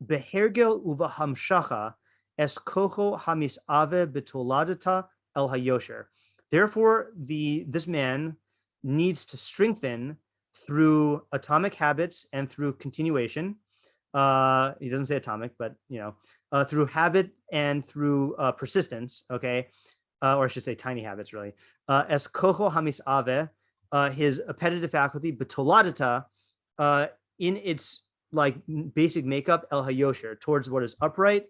behergel uvahamshacha es kocho hamisave betoladata el hayosher. Therefore, this man needs to strengthen through atomic habits and through continuation. He doesn't say atomic, but through habit and through persistence. Okay, or I should say tiny habits, really. Es kocho hamisave, his appetitive faculty, betoladata, in its like basic makeup, el hayosher, towards what is upright,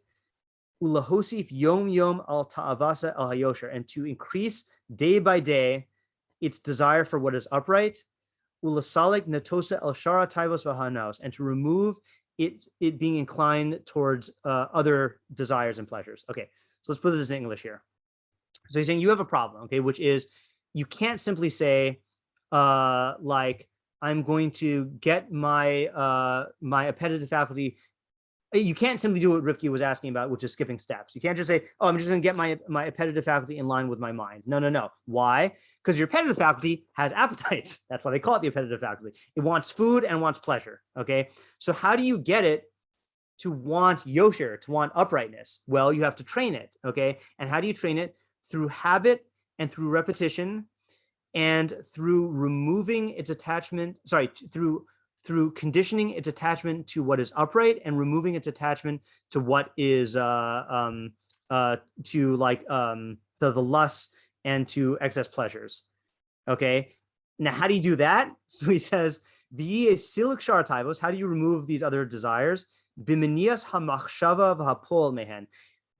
ulahosif yom yom al ta'avasa el hayosher, and to increase day by day its desire for what is upright, ulasalik natosa el shara taivos v'hanaos, and to remove it being inclined towards other desires and pleasures. Okay, so let's put this in English here. So he's saying you have a problem, okay, which is you can't simply say like, I'm going to get my my appetitive faculty. You can't simply do what Rifki was asking about, which is skipping steps. You can't just say, oh, I'm just going to get my appetitive faculty in line with my mind. No. Why? Because your appetitive faculty has appetites. That's why they call it the appetitive faculty. It wants food and wants pleasure. Okay. So how do you get it to want yosher, to want uprightness? Well, you have to train it. Okay. And how do you train it? Through habit and through repetition and through removing its attachment, through conditioning its attachment to what is upright and removing its attachment to what is to the lusts and to excess pleasures. Okay. Now, how do you do that? So he says, how do you remove these other desires? Bimenias hamachshava v'hapol mehen,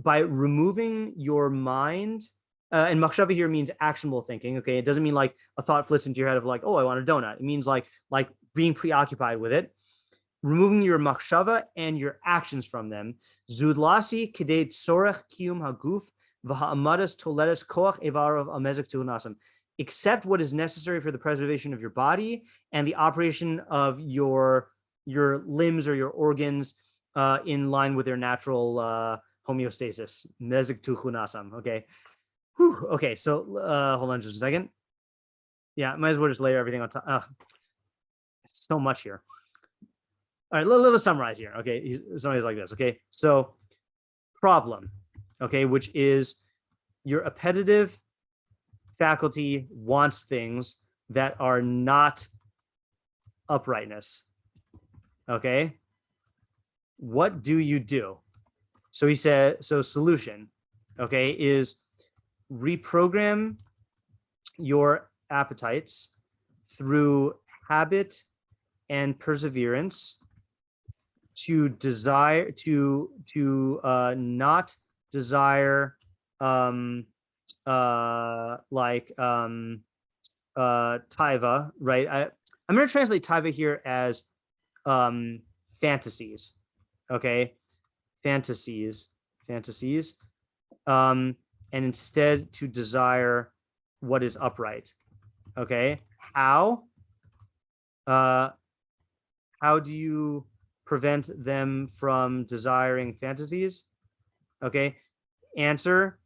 by removing your mind. And machshava here means actionable thinking. Okay, it doesn't mean like a thought flits into your head of like, oh, I want a donut. It means like being preoccupied with it, removing your machshava and your actions from them. Zudlasi kedei tzorech kiyum haguf v'ha'amadas toledes koach evarav amezek tuhunasam. Accept what is necessary for the preservation of your body and the operation of your limbs or your organs in line with their natural homeostasis. Mezek tuhunasam. Okay. Whew. Okay, so hold on just a second. Yeah, might as well just layer everything on top. So much here. All right, let's summarize here. Okay, somebody's like this. Okay, so problem, okay, which is your appetitive faculty wants things that are not uprightness. Okay, what do you do? So he said, so solution, okay, is reprogram your appetites through habit and perseverance to desire to not desire taiva, right? I'm going to translate taiva here as fantasies. Okay, fantasies. And instead to desire what is upright. Okay, how do you prevent them from desiring fantasies? Okay, answer: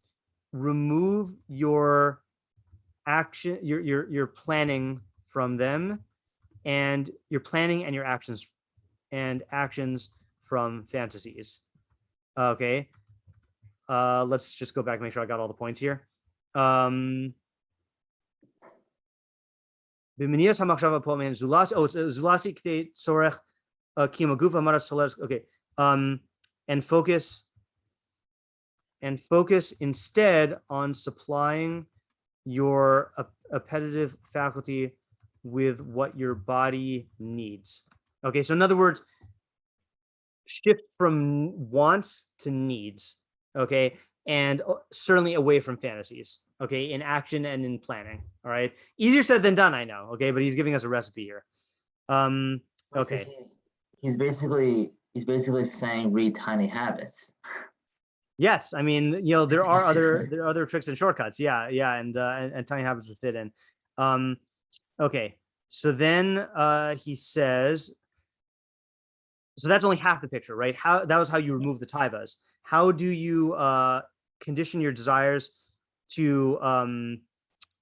remove your action, your planning from them, and your planning and your actions and actions from fantasies. Okay. Let's just go back and make sure I got all the points here. It's Zulasi K'tei Tzorech Kiyum Haguf Amaras Toleres. Okay. And focus instead on supplying your appetitive faculty with what your body needs. Okay, so in other words, shift from wants to needs. Okay, and certainly away from fantasies. Okay, in action and in planning. All right, easier said than done, I know. Okay, but he's giving us a recipe here. Okay. So he's basically saying read Tiny Habits. Yes, I mean, there are other tricks and shortcuts. Yeah, and Tiny Habits would fit in. Okay, so then he says, so that's only half the picture, right? That was how you remove the taivas. How do you condition your desires to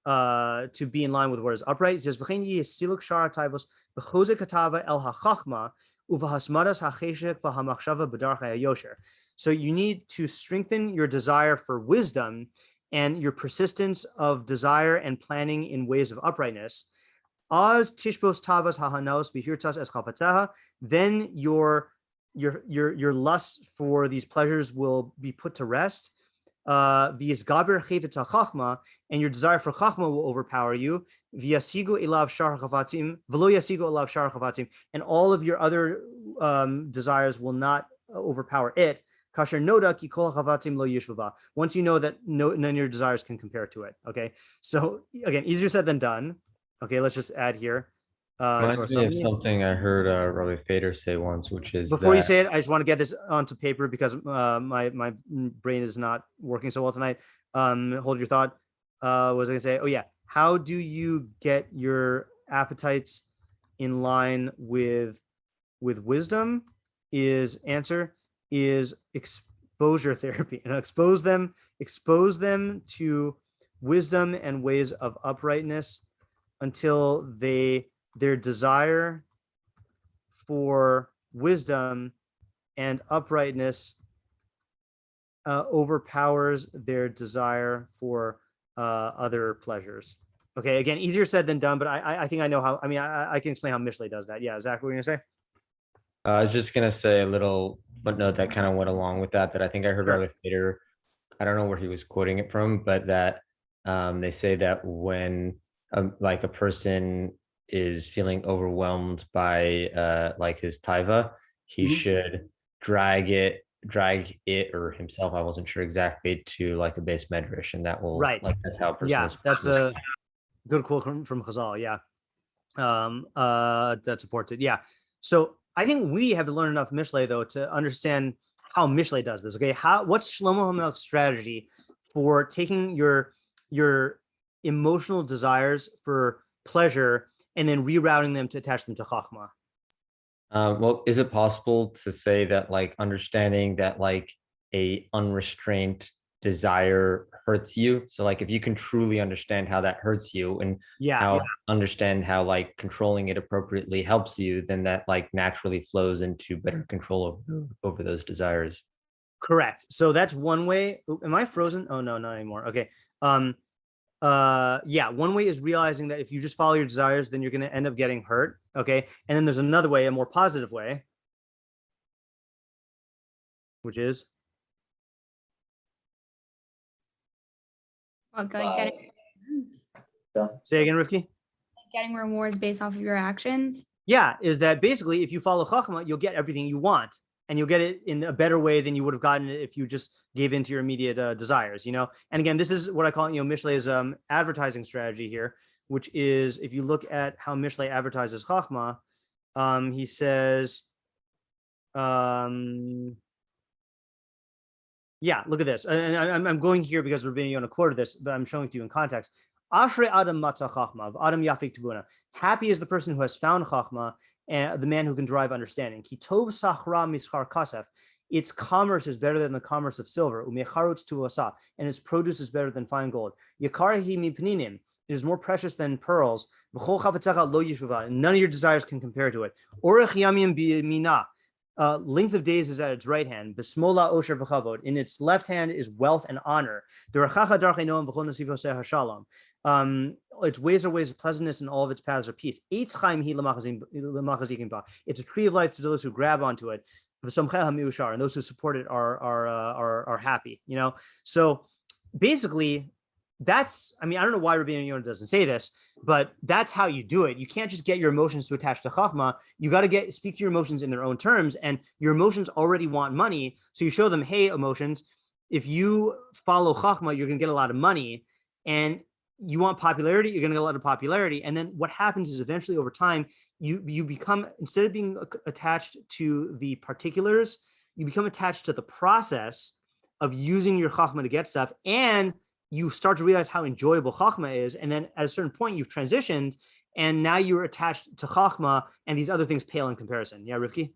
be in line with what is upright? It says, "V'chein shara taivos b'chozek hatava el hachachma uvahasmadas hacheshek v'hamachshava b'darchei hayosher." So you need to strengthen your desire for wisdom and your persistence of desire and planning in ways of uprightness. Az tishbos tavas hahanos v'hirtas es chapateha. Then your lust for these pleasures will be put to rest. V'yizgaber chayvetz hachachma, and your desire for chachma will overpower you. V'yasigu elav shar chavatim v'lo yasigu elav shar chavatim, and all of your other desires will not overpower it. Kasher noda ki kol chavatim lo yishvava. Once you know that none of your desires can compare to it. Okay, so again, easier said than done. Okay, let's just add here. Reminds me of something I heard Rabbi Fader say once, which is before you say it, I just want to get this onto paper because my brain is not working so well tonight. Hold your thought. What was I gonna say? Oh yeah, how do you get your appetites in line with wisdom? Is exposure therapy, and expose them to wisdom and ways of uprightness until their desire for wisdom and uprightness overpowers their desire for other pleasures. Okay, again, easier said than done, but I think I know how. I mean, I can explain how Mishlei does that. Yeah, Zach, what were you gonna say? I was just gonna say a little footnote that kind of went along with that. That I think I heard Rabbi Fader. I don't know where he was quoting it from, but that they say that when like a person is feeling overwhelmed by like his taiva, he should drag it or himself, I wasn't sure exactly, to like a base medrash, and that will like that's how a person that's a good quote from Chazal. Yeah, that supports it. Yeah, so I think we have to learn enough Mishlei though to understand how Mishlei does this. Okay, what's Shlomo HaMelech's strategy for taking your emotional desires for pleasure and then rerouting them to attach them to chachma? Well, is it possible to say that like understanding that like a unrestrained desire hurts you? So like if you can truly understand how that hurts you and understand how like controlling it appropriately helps you, then that like naturally flows into better control over those desires. Correct. So that's one way. Am I frozen? Oh no, not anymore. Okay. Yeah, one way is realizing that if you just follow your desires, then you're going to end up getting hurt. Okay, and then there's another way, a more positive way, which is say again, Rivki. Getting rewards based off of your actions. Yeah, is that basically if you follow chachma, you'll get everything you want, and you'll get it in a better way than you would have gotten it if you just gave into your immediate desires, And again, this is what I call, Mishlei's advertising strategy here, which is if you look at how Mishlei advertises chachma, he says, yeah, look at this. And I'm going here because Rabbeinu Yonah quoted this, but I'm showing it to you in context. Ashrei Adam matza chachma, Adam yafik tibuna. Happy is the person who has found chachma, and the man who can derive understanding. Ki tov sachra mischar kasef. Its commerce is better than the commerce of silver. Umecharutz tuasa, and its produce is better than fine gold. Yakarahi mipninim. It is more precious than pearls. None of your desires can compare to it. Orech yamim b'yamina. Length of days is at its right hand. Besmola osher v'chavod. In its left hand is wealth and honor. Its ways are ways of pleasantness, and all of its paths are peace. It's a tree of life to those who grab onto it. And those who support it are happy. So basically, that's, I mean, I don't know why Rabbeinu Yonah doesn't say this, but that's how you do it. You can't just get your emotions to attach to Chachma. You got to speak to your emotions in their own terms, and your emotions already want money. So you show them, hey, emotions, if you follow Chachma, you're going to get a lot of money, and you want popularity, you're going to get a lot of popularity. And then what happens is eventually over time, you become, instead of being attached to the particulars, you become attached to the process of using your Chachma to get stuff, and you start to realize how enjoyable Chachma is. And then at a certain point, you've transitioned, and now you're attached to Chachma, and these other things pale in comparison. Yeah, Rivki?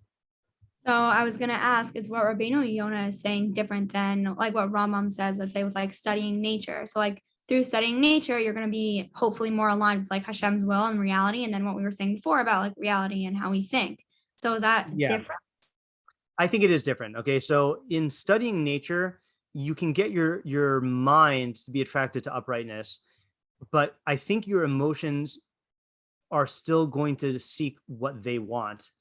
So I was going to ask, is what Rabbeinu Yonah is saying different than like what Rambam says, let's say with like studying nature? So like through studying nature, you're going to be hopefully more aligned with like Hashem's will and reality. And then what we were saying before about like reality and how we think. So is that different? I think it is different. Okay. So in studying nature, you can get your mind to be attracted to uprightness, but I think your emotions are still going to seek what they want.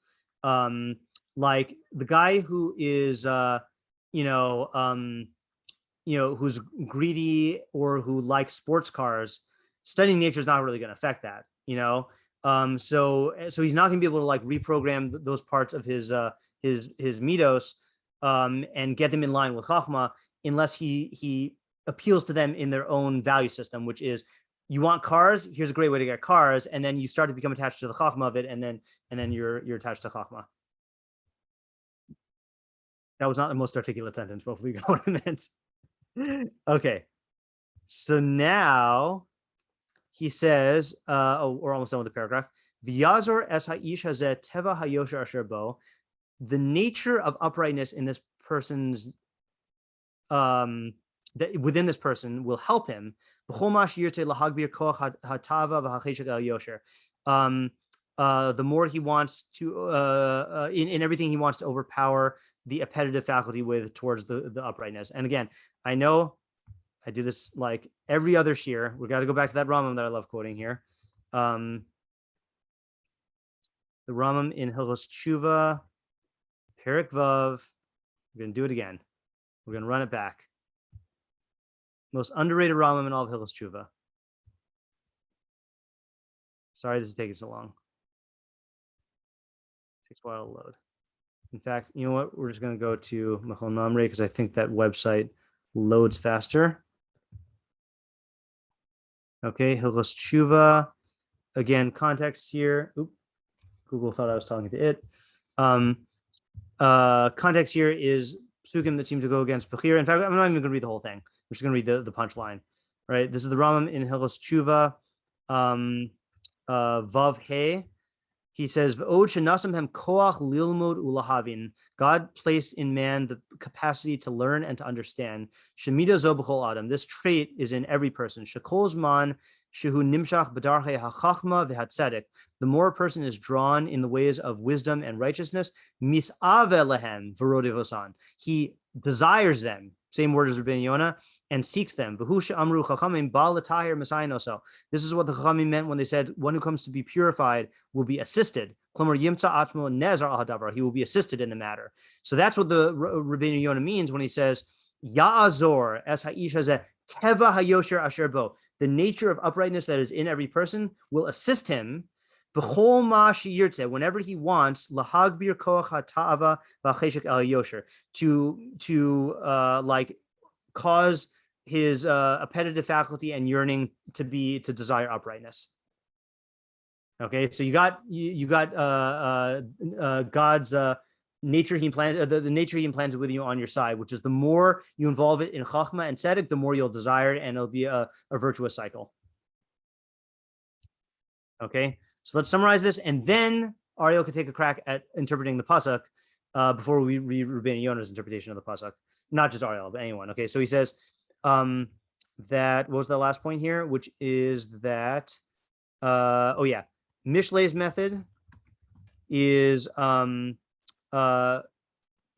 Like the guy who is, who's greedy or who likes sports cars, studying nature is not really going to affect that, so he's not going to be able to like reprogram those parts of his midos, and get them in line with Chachma, unless he appeals to them in their own value system, which is, you want cars, here's a great way to get cars, and then you start to become attached to the Chachma of it, and then you're attached to Chachma. That was not the most articulate sentence, but we got what it meant. Okay, so now he says, we're almost done with the paragraph. V'yazor es ha'ish hazeh teva hayosher asher bo. The nature of uprightness in this person's that within this person will help him. The more he wants to, in everything he wants to overpower the appetitive faculty with towards the uprightness. And again, I know I do this like every other shiur. We got to go back to that Rambam that I love quoting here. The Rambam in Hilchos Tshuva, Perek Vav. We're going to do it again. We're going to run it back. Most underrated Rambam in all of Hilchos Tshuva. Sorry this is taking so long. It takes a while to load. In fact, you know what? We're just going to go to Machon Mamre because I think that website loads faster. Okay, Hilchos Tshuva. Again, context here. Oop, Google thought I was talking to it. Context here is psukim that seem to go against Bechir. In fact, I'm not even going to read the whole thing. I'm just going to read the punchline. Right? This is the Rambam in Hilchos Tshuva, Vav He. He says, God placed in man the capacity to learn and to understand. This trait is in every person. The more a person is drawn in the ways of wisdom and righteousness, he desires them, same word as Rabbeinu Yonah, and seeks them. This is what the Chachamim meant when they said, one who comes to be purified will be assisted. He will be assisted in the matter. So that's what the Rabbeinu Yonah means when he says, Ya'azor es ha'ish hazeh teva hayosher asher bo. The nature of uprightness that is in every person will assist him b'chol ma sheyirtzeh, whenever he wants, lahagbir koach ha'ta'ava v'cheshek el hayosher, to like cause his appetitive faculty and yearning to desire uprightness. Okay, so you got God's nature he implanted, the nature he implanted with you on your side, which is the more you involve it in Chachma and Tzedek, the more you'll desire it, and it'll be a virtuous cycle. Okay, so let's summarize this, and then Ariel could take a crack at interpreting the pasuk before we read Rabbeinu Yonah's interpretation of the pasuk. Not just Ariel, but anyone. Okay, so he says, that, what was the last point here, which is that, oh yeah, Mishlei's method is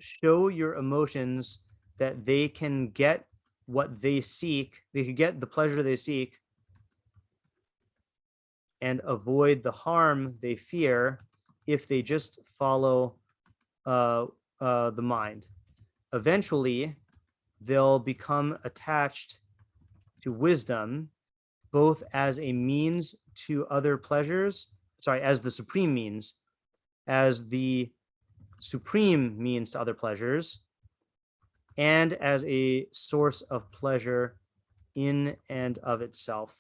show your emotions that they can get what they seek, they could get the pleasure they seek and avoid the harm they fear if they just follow the mind. Eventually, they'll become attached to wisdom, both as a means to other pleasures, as the supreme means, as the supreme means to other pleasures, and as a source of pleasure in and of itself.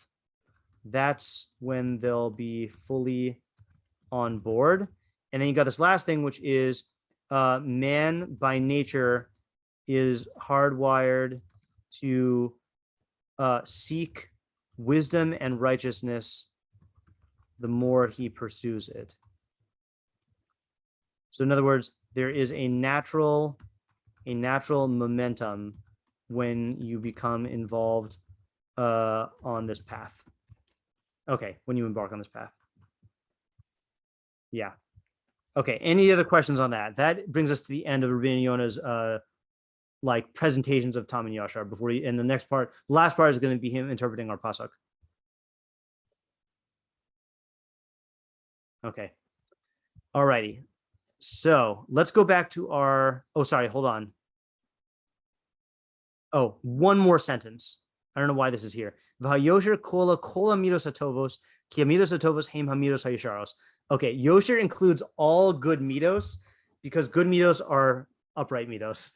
That's when they'll be fully on board. And then you got this last thing, which is man by nature is hardwired to seek wisdom and righteousness the more he pursues it. So in other words, there is a natural momentum when you become involved on this path. Okay, when you embark on this path. Yeah. Okay, any other questions on that? That brings us to the end of Rabbeinu Yonah's like presentations of Tom and Yashar before he, and the next part, last part is going to be him interpreting our pasuk. Okay. All righty. So let's go back to our, oh, sorry, hold on. Oh, one more sentence. I don't know why this is here. V'hayosher kola midos hatovos, ki hamidos hatovos heim hamidos hayasharos. Okay, Yosher includes all good midos because good midos are upright midos.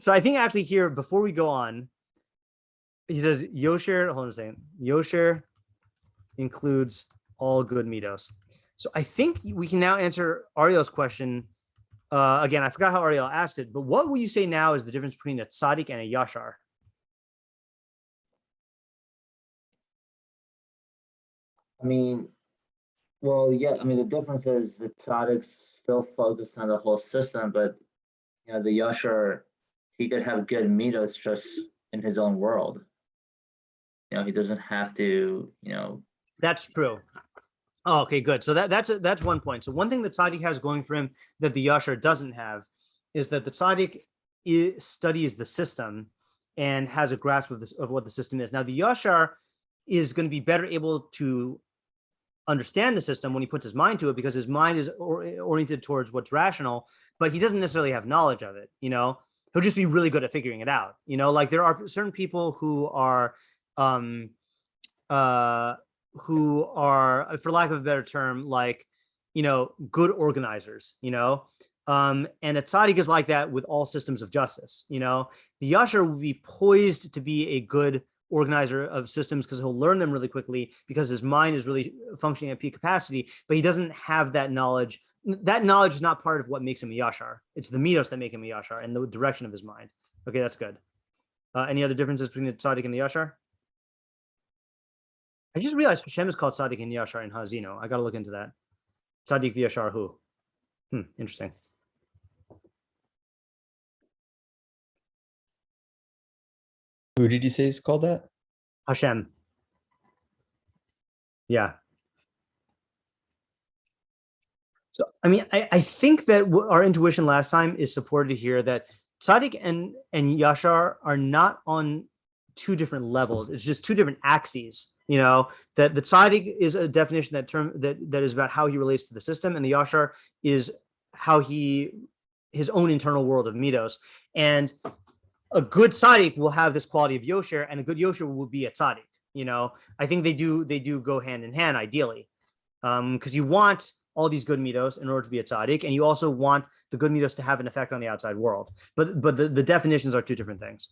So I think actually here, before we go on, he says Yosher, hold on a second. Yosher includes all good midos. So I think we can now answer Ariel's question. Again, I forgot how Ariel asked it, but what would you say now is the difference between a tzaddik and a yashar? I mean, well, yeah, I mean, the difference is the tzaddik's still focused on the whole system, but, you know, the Yashar, he could have good mitos just in his own world. You know, he doesn't have to, you know. That's true. Oh, okay, good. So that's one point. So one thing the tzaddik has going for him that the Yashar doesn't have is that the tzaddik studies the system and has a grasp of this, of what the system is. Now, the Yashar is going to be better able to understand the system when he puts his mind to it, because his mind is oriented towards what's rational, but he doesn't necessarily have knowledge of it. You know, he'll just be really good at figuring it out. You know, like there are certain people who are, for lack of a better term, like, you know, good organizers, you know, and a tzaddik is like that with all systems of justice. You know, the Yashar will be poised to be a good organizer of systems because he'll learn them really quickly because his mind is really functioning at peak capacity, but he doesn't have that knowledge. That knowledge is not part of what makes him a Yashar. It's the mitos that make him a Yashar and the direction of his mind. Okay, that's good. Any other differences between the tzaddik and the Yashar? I just realized Hashem is called tzaddik and Yashar in Hazino. I got to look into that. Tzaddik Yashar who? Interesting. Who did you say is called that? Hashem. Yeah. So, I mean, I think that our intuition last time is supported here that tzaddik and Yashar are not on two different levels. It's just two different axes. You know, that the tzaddik is a definition that is about how he relates to the system, and the Yashar is how his own internal world of mitos. And a good tzaddik will have this quality of Yosher, and a good Yosher will be a tzaddik. You know, I think they do go hand in hand ideally, because you want all these good mitos in order to be a tzaddik, and you also want the good mitos to have an effect on the outside world. But the definitions are two different things.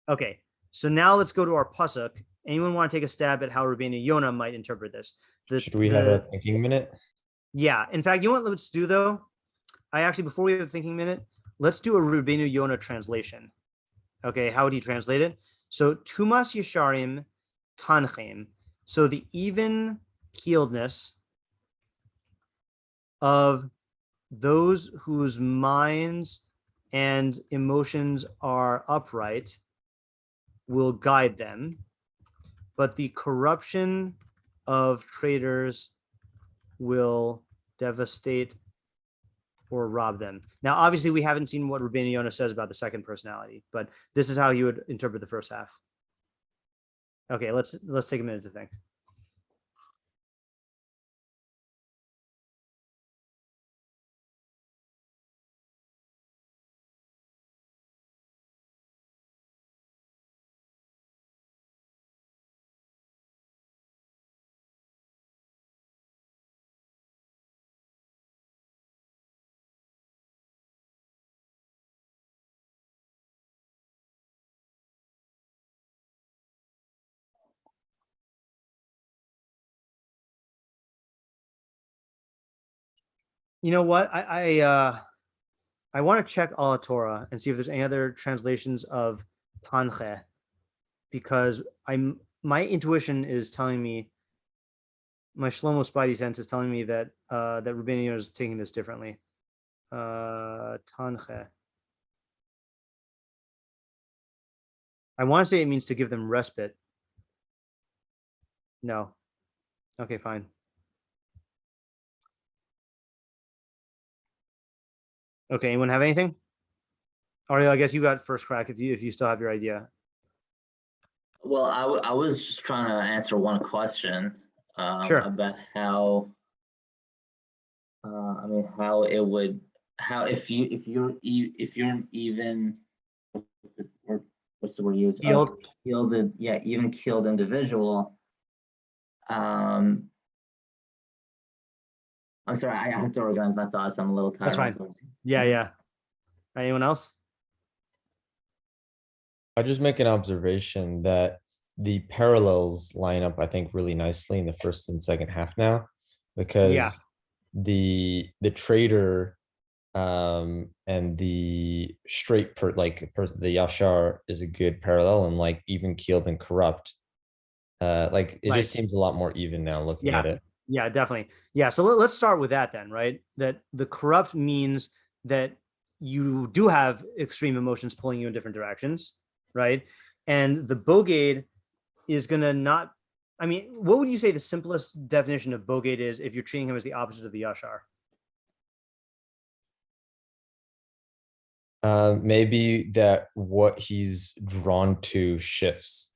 Okay, so now let's go to our pasuk. Anyone want to take a stab at how Rabbeinu Yonah might interpret this? Should we have a thinking minute? Yeah, in fact, you know what let's do though? Before we have a thinking minute, let's do a Rabbeinu Yonah translation. Okay, how would he translate it? So, Tumas Yasharim Tanchem. So, the even keeledness of those whose minds and emotions are upright will guide them, but the corruption of traitors will devastate or rob them. Now, obviously, we haven't seen what Rabbeinu Yonah says about the second personality, but this is how you would interpret the first half. Okay, let's take a minute to think. You know what? I want to check Ala Torah and see if there's any other translations of Tanche, because my intuition is telling me, my Shlomo Spidey sense is telling me that that Rabbeinu Yonah is taking this differently. Tanche. I want to say it means to give them respite. No. Okay, fine. Okay, anyone have anything? Ariel, I guess you got first crack if you still have your idea. Well, I was just trying to answer one question Sure. about how how it would, how if you're even, what's the word used? Killed. Even killed individual. I'm sorry, I have to organize my thoughts. I'm a little tired. That's fine. Yeah. Anyone else? I just make an observation that the parallels line up, I think, really nicely in the first and second half now, because the traitor and the the Yashar is a good parallel, and like even keeled and corrupt. It just seems a lot more even now looking at it. Yeah, definitely. Yeah, so let's start with that then, right? That the corrupt means that you do have extreme emotions pulling you in different directions, right? And the Bogeid is going to not, I mean, what would you say the simplest definition of Bogeid is if you're treating him as the opposite of the Yashar? Maybe that what he's drawn to shifts.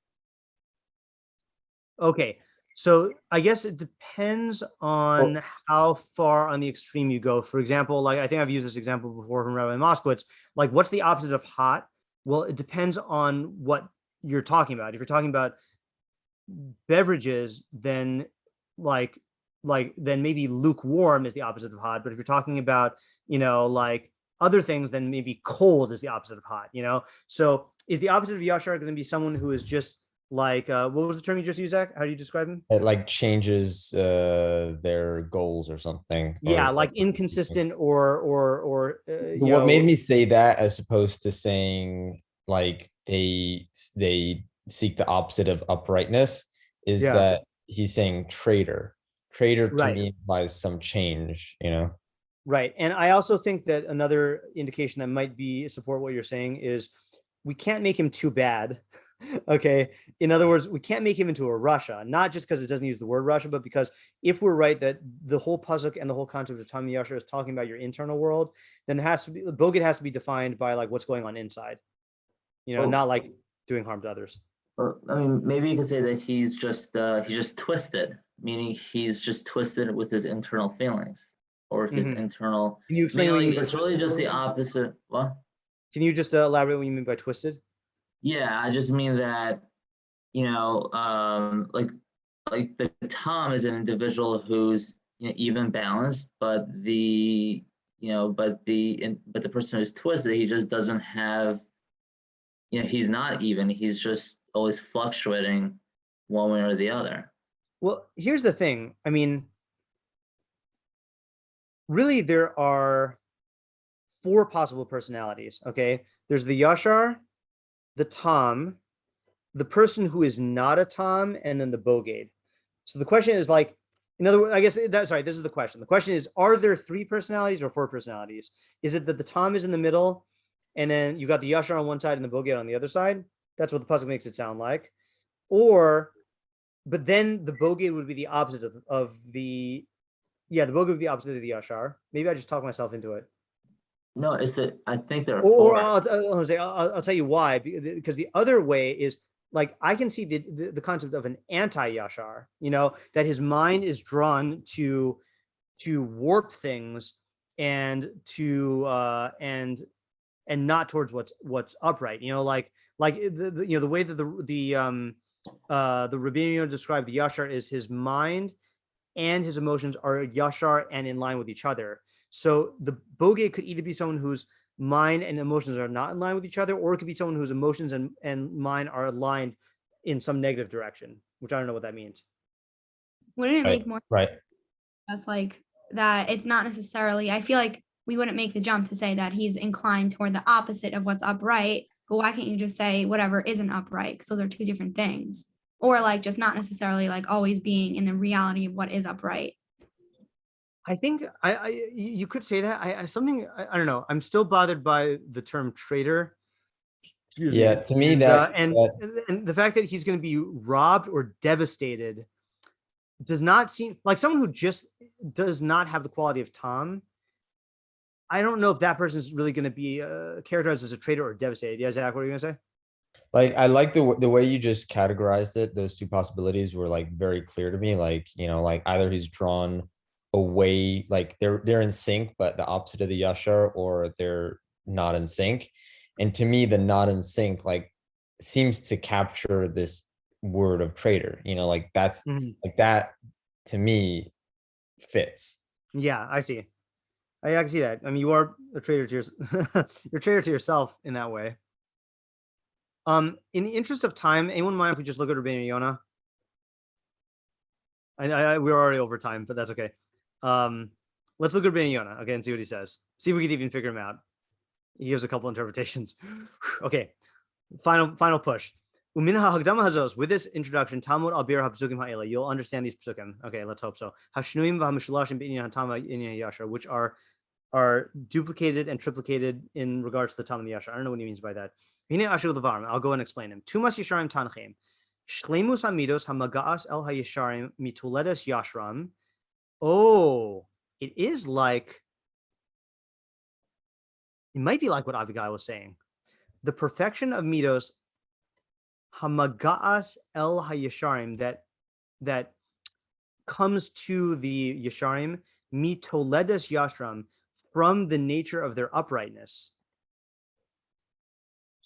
Okay, so I guess it depends on how far on the extreme you go. For example, like I think I've used this example before from Rabbi Moskowitz. Like, what's the opposite of hot? Well, it depends on what you're talking about. If you're talking about beverages, then then maybe lukewarm is the opposite of hot. But if you're talking about, like other things, then maybe cold is the opposite of hot. So is the opposite of Yashar going to be someone who is just like, what was the term you just used, Zach? How do you describe him? It like changes their goals or something. Yeah, like inconsistent or what made me say that as opposed to saying like they seek the opposite of uprightness is that he's saying traitor. Traitor to me implies some change, Right. And I also think that another indication that might be support what you're saying is we can't make him too bad. Okay. In other words, we can't make him into a Russia, not just because it doesn't use the word Russia, but because if we're right that the whole pasuk and the whole concept of Tam Yashar is talking about your internal world, then it has to be, Bogeid has to be defined by like what's going on inside, not like doing harm to others. Well, I mean, maybe you could say that he's just twisted, meaning he's just twisted with his internal feelings or his internal. Can you explain? It's really just the opposite. What? Can you just elaborate what you mean by twisted? Yeah, I just mean that, like the Tom is an individual who's even balanced, but the person who's twisted, he just doesn't have, he's not even. He's just always fluctuating one way or the other. Well, here's the thing. I mean, really, there are 4 possible personalities. Okay, there's the Yashar, the Tom, the person who is not a Tom, and then the Bogeid. So the question is like, in other words, I guess this is the question. The question is, are there 3 personalities or 4 personalities? Is it that the Tom is in the middle, and then you got the Yashar on one side and the Bogeid on the other side? That's what the pasuk makes it sound like. But then the Bogeid would be the opposite of the the Bogeid would be the opposite of the Yashar. Maybe I just talked myself into it. No, it's that I think there are Or four. I'll tell you why, because the other way is like I can see the concept of an anti-Yashar, that his mind is drawn to warp things and to and not towards what's upright. Like the way that the Rabbeinu Yonah described the Yashar is his mind and his emotions are Yashar and in line with each other. So the Bogeid could either be someone whose mind and emotions are not in line with each other, or it could be someone whose emotions and mind are aligned in some negative direction, which I don't know what that means. Wouldn't it make more right? That's like that it's not necessarily, I feel like we wouldn't make the jump to say that he's inclined toward the opposite of what's upright, but why can't you just say whatever isn't upright? Because those are two different things. Or like just not necessarily like always being in the reality of what is upright. I think you could say that. I don't know. I'm still bothered by the term traitor. Yeah, to me and the fact that he's going to be robbed or devastated does not seem like someone who just does not have the quality of Tom. I don't know if that person is really going to be characterized as a traitor or devastated. Yeah, Zach, what are you going to say? Like, I like the way you just categorized it. Those two possibilities were like very clear to me. Like, like either he's drawn away, like they're in sync, but the opposite of the Yashar, or they're not in sync. And to me, the not in sync like seems to capture this word of traitor. Like that's like that to me fits. Yeah, I see. I can see that. I mean, you are a traitor to you're a traitor to yourself in that way. In the interest of time, anyone mind if we just look at Rabbeinu Yonah? We're already over time, but that's okay. Let's look at Rabbeinu Yonah, okay, and see what he says. See if we can even figure him out. He gives a couple interpretations. Okay, final push. With this introduction, Talmud al bir hapsukim ha'ela, you'll understand these psukim. Okay, let's hope so. Hashnuim v'hamishulashim b'inyan hatama inyan Yashar, which are duplicated and triplicated in regards to the Tam and the Yashar. I don't know what he means by that. I'll go and explain him. Tumas Yasharim Tanchim. Shlemus Amidos Hamagaas El Hayasharim Mituledes Yashram. Oh, it is like, it might be like what Avigai was saying. The perfection of Midos Hamagaas El Hayasharim that comes to the Yasharim Mitoledes Yashram from the nature of their uprightness.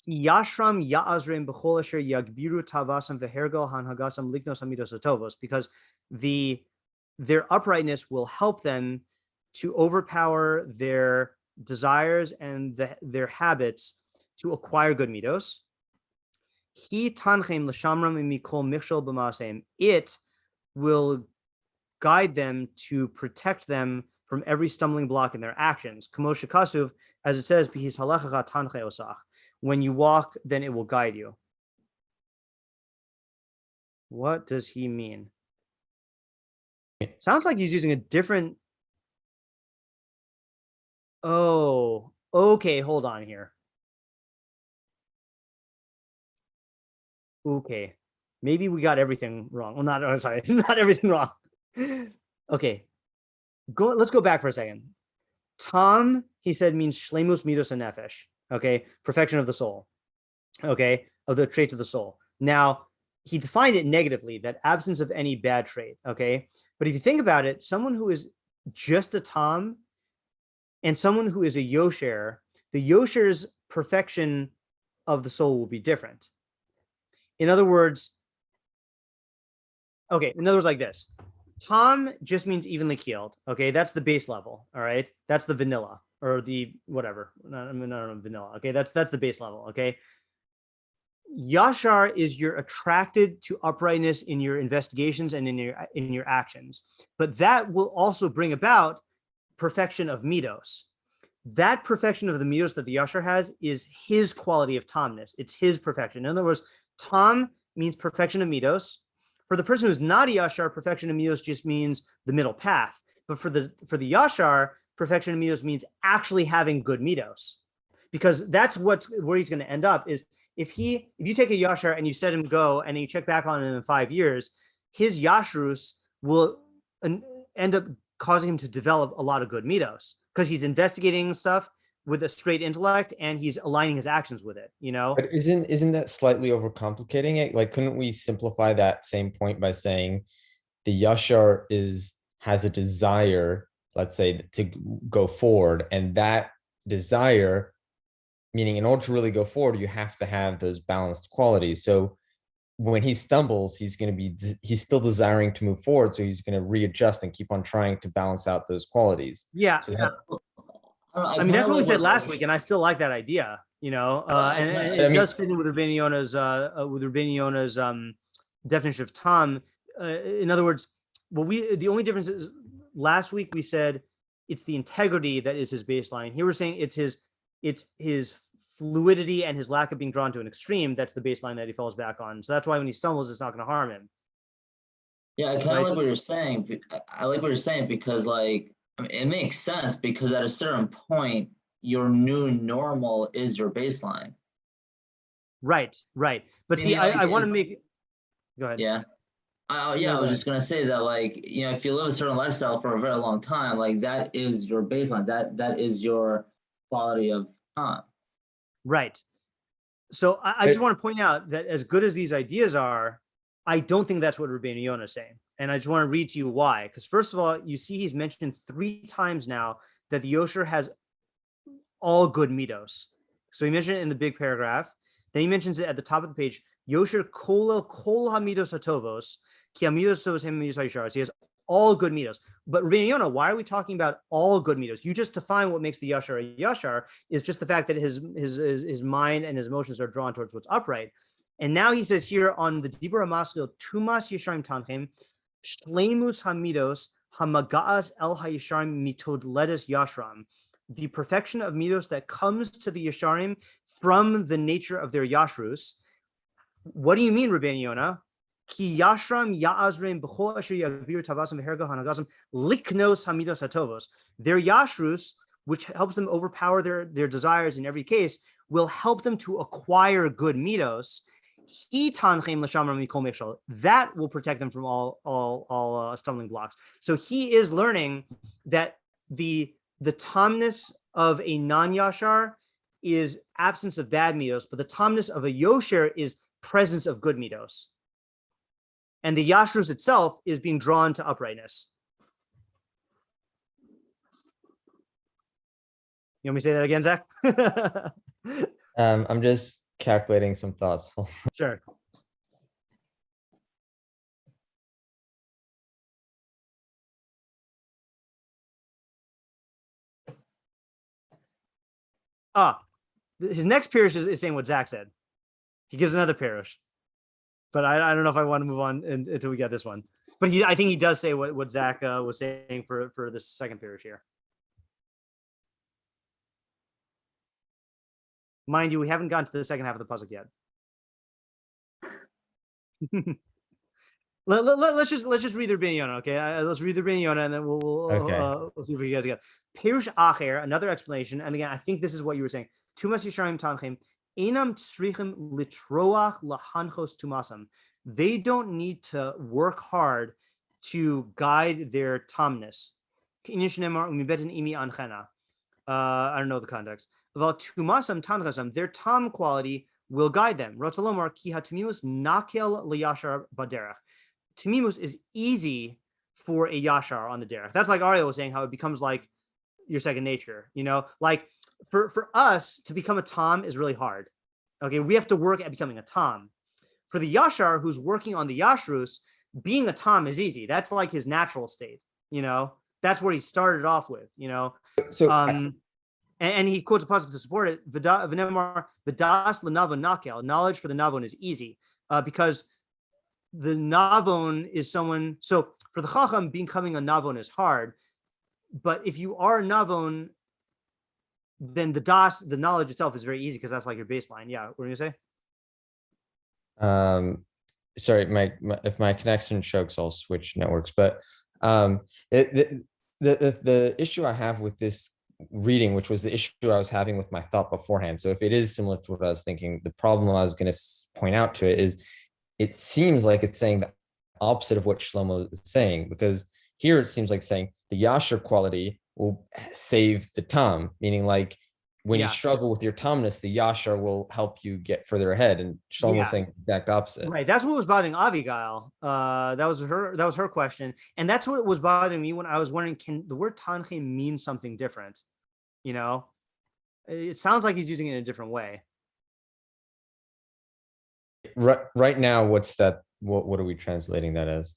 Yashram Ya'azrim B'chol Asher Yagbiru Tavasam V'hergal Hanhagasam Liknos Amidos Atovos, because their uprightness will help them to overpower their desires and their habits to acquire good midos. He tanchem l'shamram mikol michshol b'maseim. It will guide them to protect them from every stumbling block in their actions. Kamosha Kasuv, as it says, Bihis halachacha tanche osach. When you walk, then it will guide you. What does he mean? Sounds like he's using a different. Oh, okay. Hold on here. Okay. Maybe we got everything wrong. Well, not everything wrong. Okay. Let's go back for a second. Tam, he said, means shlemus midos and nefesh. Okay, perfection of the soul. Okay, of the traits of the soul. Now, he defined it negatively, that absence of any bad trait. Okay, but if you think about it, someone who is just a Tam and someone who is a Yosher, the Yosher's perfection of the soul will be different. In other words, like this. Tam just means evenly keeled. Okay, that's the base level. All right, that's the vanilla or the whatever. No, vanilla. Okay, that's the base level. Okay, Yashar is you're attracted to uprightness in your investigations and in your actions, but that will also bring about perfection of midos. That perfection of the midos that the Yashar has is his quality of Tamness. It's his perfection. In other words, Tam means perfection of midos. For the person who's not a Yashar, perfection of midos just means the middle path. But for the Yashar, perfection of midos means actually having good midos, because that's where he's going to end up. Is if you take a Yashar and you set him go, and then you check back on him in 5 years, his Yashrus will end up causing him to develop a lot of good midos because he's investigating stuff with a straight intellect and he's aligning his actions with it, you know? But isn't that slightly overcomplicating it? Like, couldn't we simplify that same point by saying the Yashar has a desire, let's say, to go forward, and that desire, meaning in order to really go forward, you have to have those balanced qualities. So when he stumbles, he's still desiring to move forward, so he's going to readjust and keep on trying to balance out those qualities. Yeah. So I mean, that's what we said last week, and I still like that idea, you know, and it does fit in with Rabbeinu Yonah's definition of Tom. In other words, the only difference is last week we said it's the integrity that is his baseline. Here we're saying it's his fluidity and his lack of being drawn to an extreme. That's the baseline that he falls back on. So that's why when he stumbles, it's not going to harm him. Yeah, I kind of like what you're saying. I like what you're saying because, like, I mean, it makes sense because at a certain point, your new normal is your baseline. Right. But see, I want to make. Go ahead. Yeah. I was just gonna say that, like, you know, if you live a certain lifestyle for a very long time, like that is your baseline. That is your quality of time. Right. So I just want to point out that as good as these ideas are, I don't think that's what Rabbeinu Yonah is saying. And I just want to read to you why. Because first of all, you see he's mentioned 3 times now that the Usher has all good midos. So he mentioned it in the big paragraph. Then he mentions it at the top of the page. Yosher kol hamidos hatovos, ki hamidos tovos hem midos hayishar. He has all good midos. But Rabbeinu Yonah, why are we talking about all good midos? You just define what makes the Yashar a Yashar is just the fact that his mind and his emotions are drawn towards what's upright. And now he says here on the Dibur HaMaskil, Tumas Yesharim Tanchem, Shleimus Hamidos, Hamagaas El Hayesharim Mitod Ledes Yashram, the perfection of midos that comes to the Yesharim from the nature of their Yashrus. What do you mean, Rabbeinu Yonah? Ki Yashram Ya'azrim B'chol Asher Yagbiru Tavasam V'herga Hanagazim Liknos Hamidos Hatovos. Their Yashrus, which helps them overpower their desires in every case, will help them to acquire good midos. That will protect them from all stumbling blocks. So he is learning that the tamness of a non-yashar is absence of bad midos, but the tamness of a yosher is presence of good midos. And the yashrus itself is being drawn to uprightness. You want me to say that again, Zach? I'm just calculating some thoughts. Sure. His next parish is saying what Zach said. He gives another parish, but I don't know if I want to move on until we get this one. But I think he does say what Zach was saying for this second parish here. Mind you, we haven't gotten to the second half of the pasuk yet. Let's just read the Rabbeinu Yonah, okay? Let's read the Rabbeinu Yonah, and then we'll see if we get together. Perush acher, another explanation, and again, I think this is what you were saying. Tumas yisharim tanchem enam tzrichim litroach lahanchos tumasam. They don't need to work hard to guide their tamness. I don't know the context. Their tam quality will guide them. Tamimus is easy for a yashar on the derech. That's like Ariel was saying, how it becomes like your second nature. You know, like for us to become a tam is really hard. Okay, we have to work at becoming a tam. For the yashar who's working on the yashrus, being a tam is easy. That's like his natural state. You know, that's where he started off with. You know, so. And he quotes a pasuk to support it. V'das l'navon nakel. Knowledge for the navon is easy because the navon is someone. So for the chacham, becoming a navon is hard. But if you are a navon, then the knowledge itself is very easy because that's like your baseline. Yeah, what are you gonna say? Sorry, if my connection chokes, I'll switch networks. But the issue I have with this reading, which was the issue I was having with my thought beforehand. So if it is similar to what I was thinking, the problem I was going to point out to it is it seems like it's saying the opposite of what Shlomo is saying, because here it seems like saying the Yashar quality will save the Tom, meaning like when you struggle with your Tomness, the Yashar will help you get further ahead. And Shlomo was saying the exact opposite. Right. That's what was bothering Avigail. That was her question. And that's what was bothering me when I was wondering, can the word Tanche mean something different? You know, it sounds like he's using it in a different way. Right now, what's that? What are we translating that as?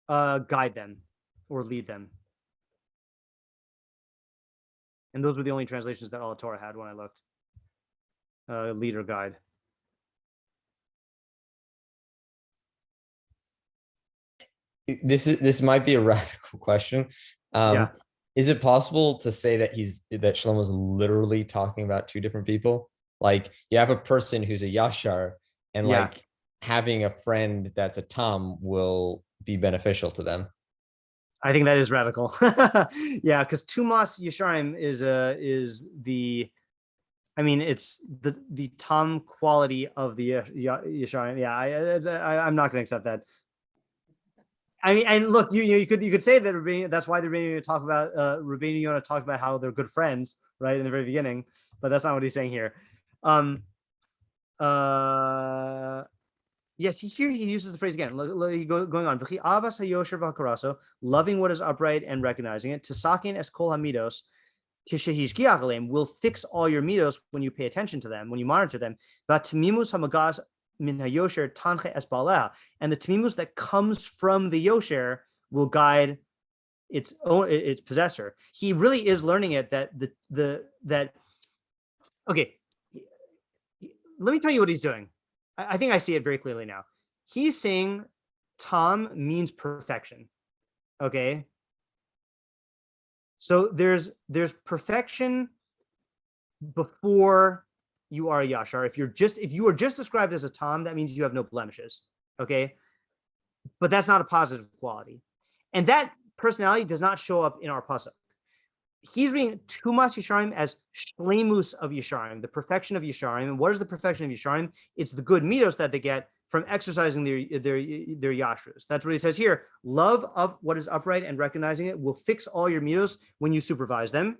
Guide them or lead them. And those were the only translations that All Torah had when I looked. Lead or guide. This might be a radical question. Is it possible to say that Shlomo's literally talking about two different people? Like you have a person who's a Yashar, and like having a friend that's a Tom will be beneficial to them. I think that is radical. Yeah, because Tumas Yesharim is the, I mean, it's the Tom quality of the Yesharim. Yeah, I'm not going to accept that. I mean, and look, you could say that that's why the Rabbeinu talk about Rabbeinu Yonah talked about how they're good friends, right, in the very beginning, but that's not what he's saying here. Yes, here he uses the phrase again. Going on, loving what is upright and recognizing it. Tisakin es kol hamidos, will fix all your midos when you pay attention to them, when you monitor them. Vatmimus hamagaz min hayosher tanche es baleh, and the tmimus that comes from the yosher will guide its possessor. He really is learning it that okay. Let me tell you what he's doing. I think I see it very clearly now. He's saying Tom means perfection. Okay. So there's perfection before you are a Yashar. If you are just described as a Tom, that means you have no blemishes. Okay. But that's not a positive quality. And that personality does not show up in our pasuk. He's reading Tumas Yesharim as Shlemus of Yesharim, the perfection of Yesharim. And what is the perfection of Yesharim? It's the good midos that they get from exercising their Yashrus. That's what he says here. Love of what is upright and recognizing it will fix all your midos when you supervise them.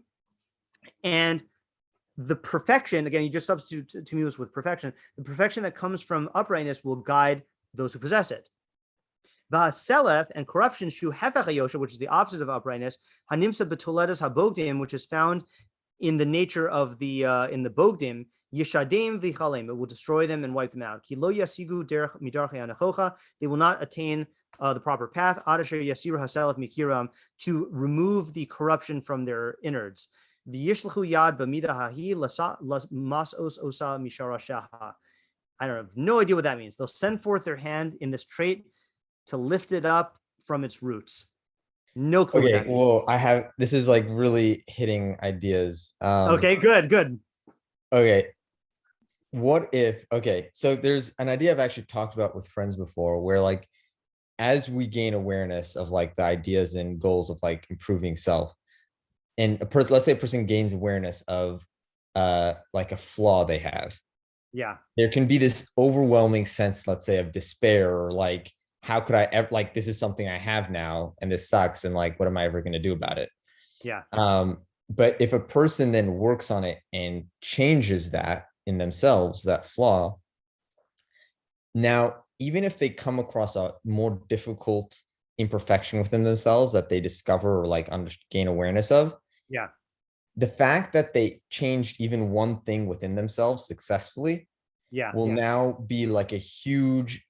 And the perfection, again, you just substitute midos with perfection. The perfection that comes from uprightness will guide those who possess it. Vaselef and corruption, shu hefech hayosha, which is the opposite of uprightness, hanimsa betoledas habogdim, which is found in the nature of the bogdim, yishadim vichalem, it will destroy them and wipe them out. Ki lo yasigu derech midarche anachocha, they will not attain the proper path. Adasher yasiru haselef mikiram, to remove the corruption from their innards. V'yishlachu yad b'mida hahi masos osa mishara shaha. I don't have no idea what that means. They'll send forth their hand in this trait to lift it up from its roots. No clue. Okay, well, this is like really hitting ideas. Okay, good. Okay, so there's an idea I've actually talked about with friends before, where like, as we gain awareness of like the ideas and goals of like improving self, and let's say a person gains awareness of like a flaw they have. Yeah. There can be this overwhelming sense, let's say, of despair, or like, how could I ever, like, this is something I have now and this sucks, and like, what am I ever going to do about it? Yeah. But if a person then works on it and changes that in themselves, that flaw, now, even if they come across a more difficult imperfection within themselves that they discover or like gain awareness of, yeah, the fact that they changed even one thing within themselves successfully will now be like a huge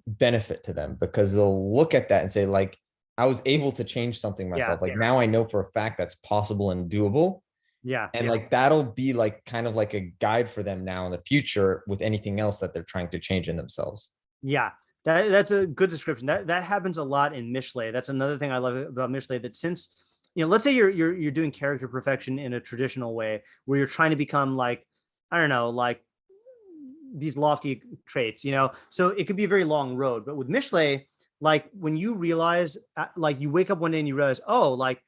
benefit to them, because they'll look at that and say, like, I was able to change something myself. Now I know for a fact that's possible and doable. And like, that'll be like kind of like a guide for them now in the future with anything else that they're trying to change in themselves. Yeah, that's a good description. That happens a lot in Mishlei. That's another thing I love about Mishlei, that since, let's say you're doing character perfection in a traditional way where you're trying to become like, I don't know, like these lofty traits, so it could be a very long road. But with Mishlei, like when you realize, like you wake up one day and you realize, oh, like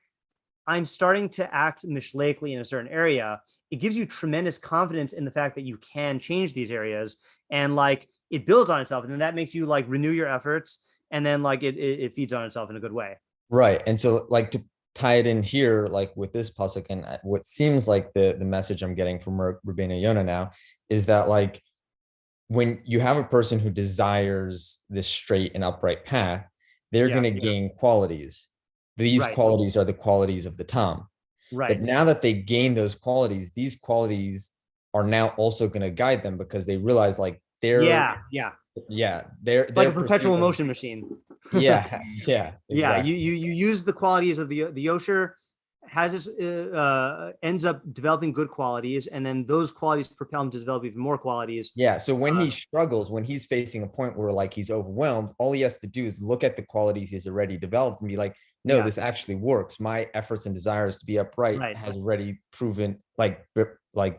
I'm starting to act mishleikly in a certain area, it gives you tremendous confidence in the fact that you can change these areas, and like it builds on itself, and then that makes you like renew your efforts, and then like it feeds on itself in a good way. Right. And so like to tie it in here, like with this pasuk, and what seems like the message I'm getting from Rabbeinu Yonah now is that like when you have a person who desires this straight and upright path, they're going to gain qualities. These qualities are the qualities of the Tom. But now that they gain those qualities, these qualities are now also going to guide them, because they realize like they're they're like a perpetual motion machine. Exactly. You use the qualities of the Usher has this ends up developing good qualities, and then those qualities propel him to develop even more qualities. So when he struggles, when he's facing a point where like he's overwhelmed, all he has to do is look at the qualities he's already developed and be like, no, this actually works. My efforts and desires to be upright has already proven like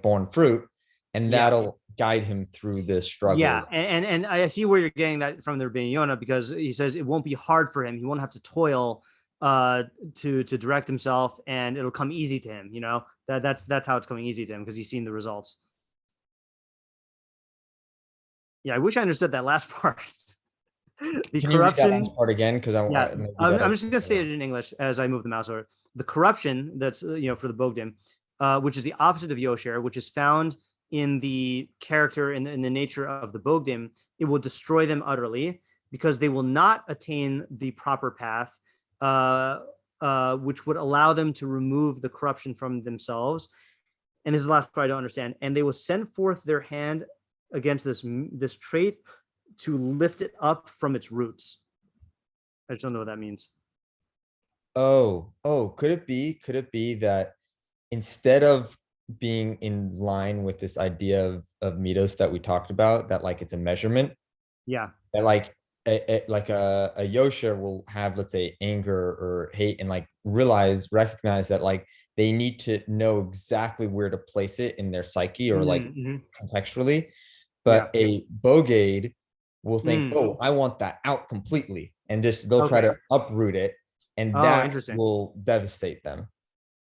borne fruit, and that'll guide him through this struggle. And I see where you're getting that from the Rabbeinu Yonah, because he says it won't be hard for him. He won't have to toil to direct himself, and it'll come easy to him. You know, that's how it's coming easy to him, because he's seen the results. Yeah, I wish I understood that last part. The Can corruption you read that last part again? Because I'm just going to say it in English as I move the mouse over. The corruption that's for the Bogeid, which is the opposite of Yashar, which is found in the character in the nature of the Bogeid, it will destroy them utterly, because they will not attain the proper path, which would allow them to remove the corruption from themselves. And this is the last part I don't understand. And they will send forth their hand against this trait to lift it up from its roots. I just don't know what that means. Oh, could it be that instead of being in line with this idea of mitos that we talked about, that like it's a measurement, that like a Yashar will have, let's say, anger or hate, and like recognize that like they need to know exactly where to place it in their psyche, or like contextually, but a Bogeid will think, oh, I want that out completely, and they'll try to uproot it, and that will devastate them.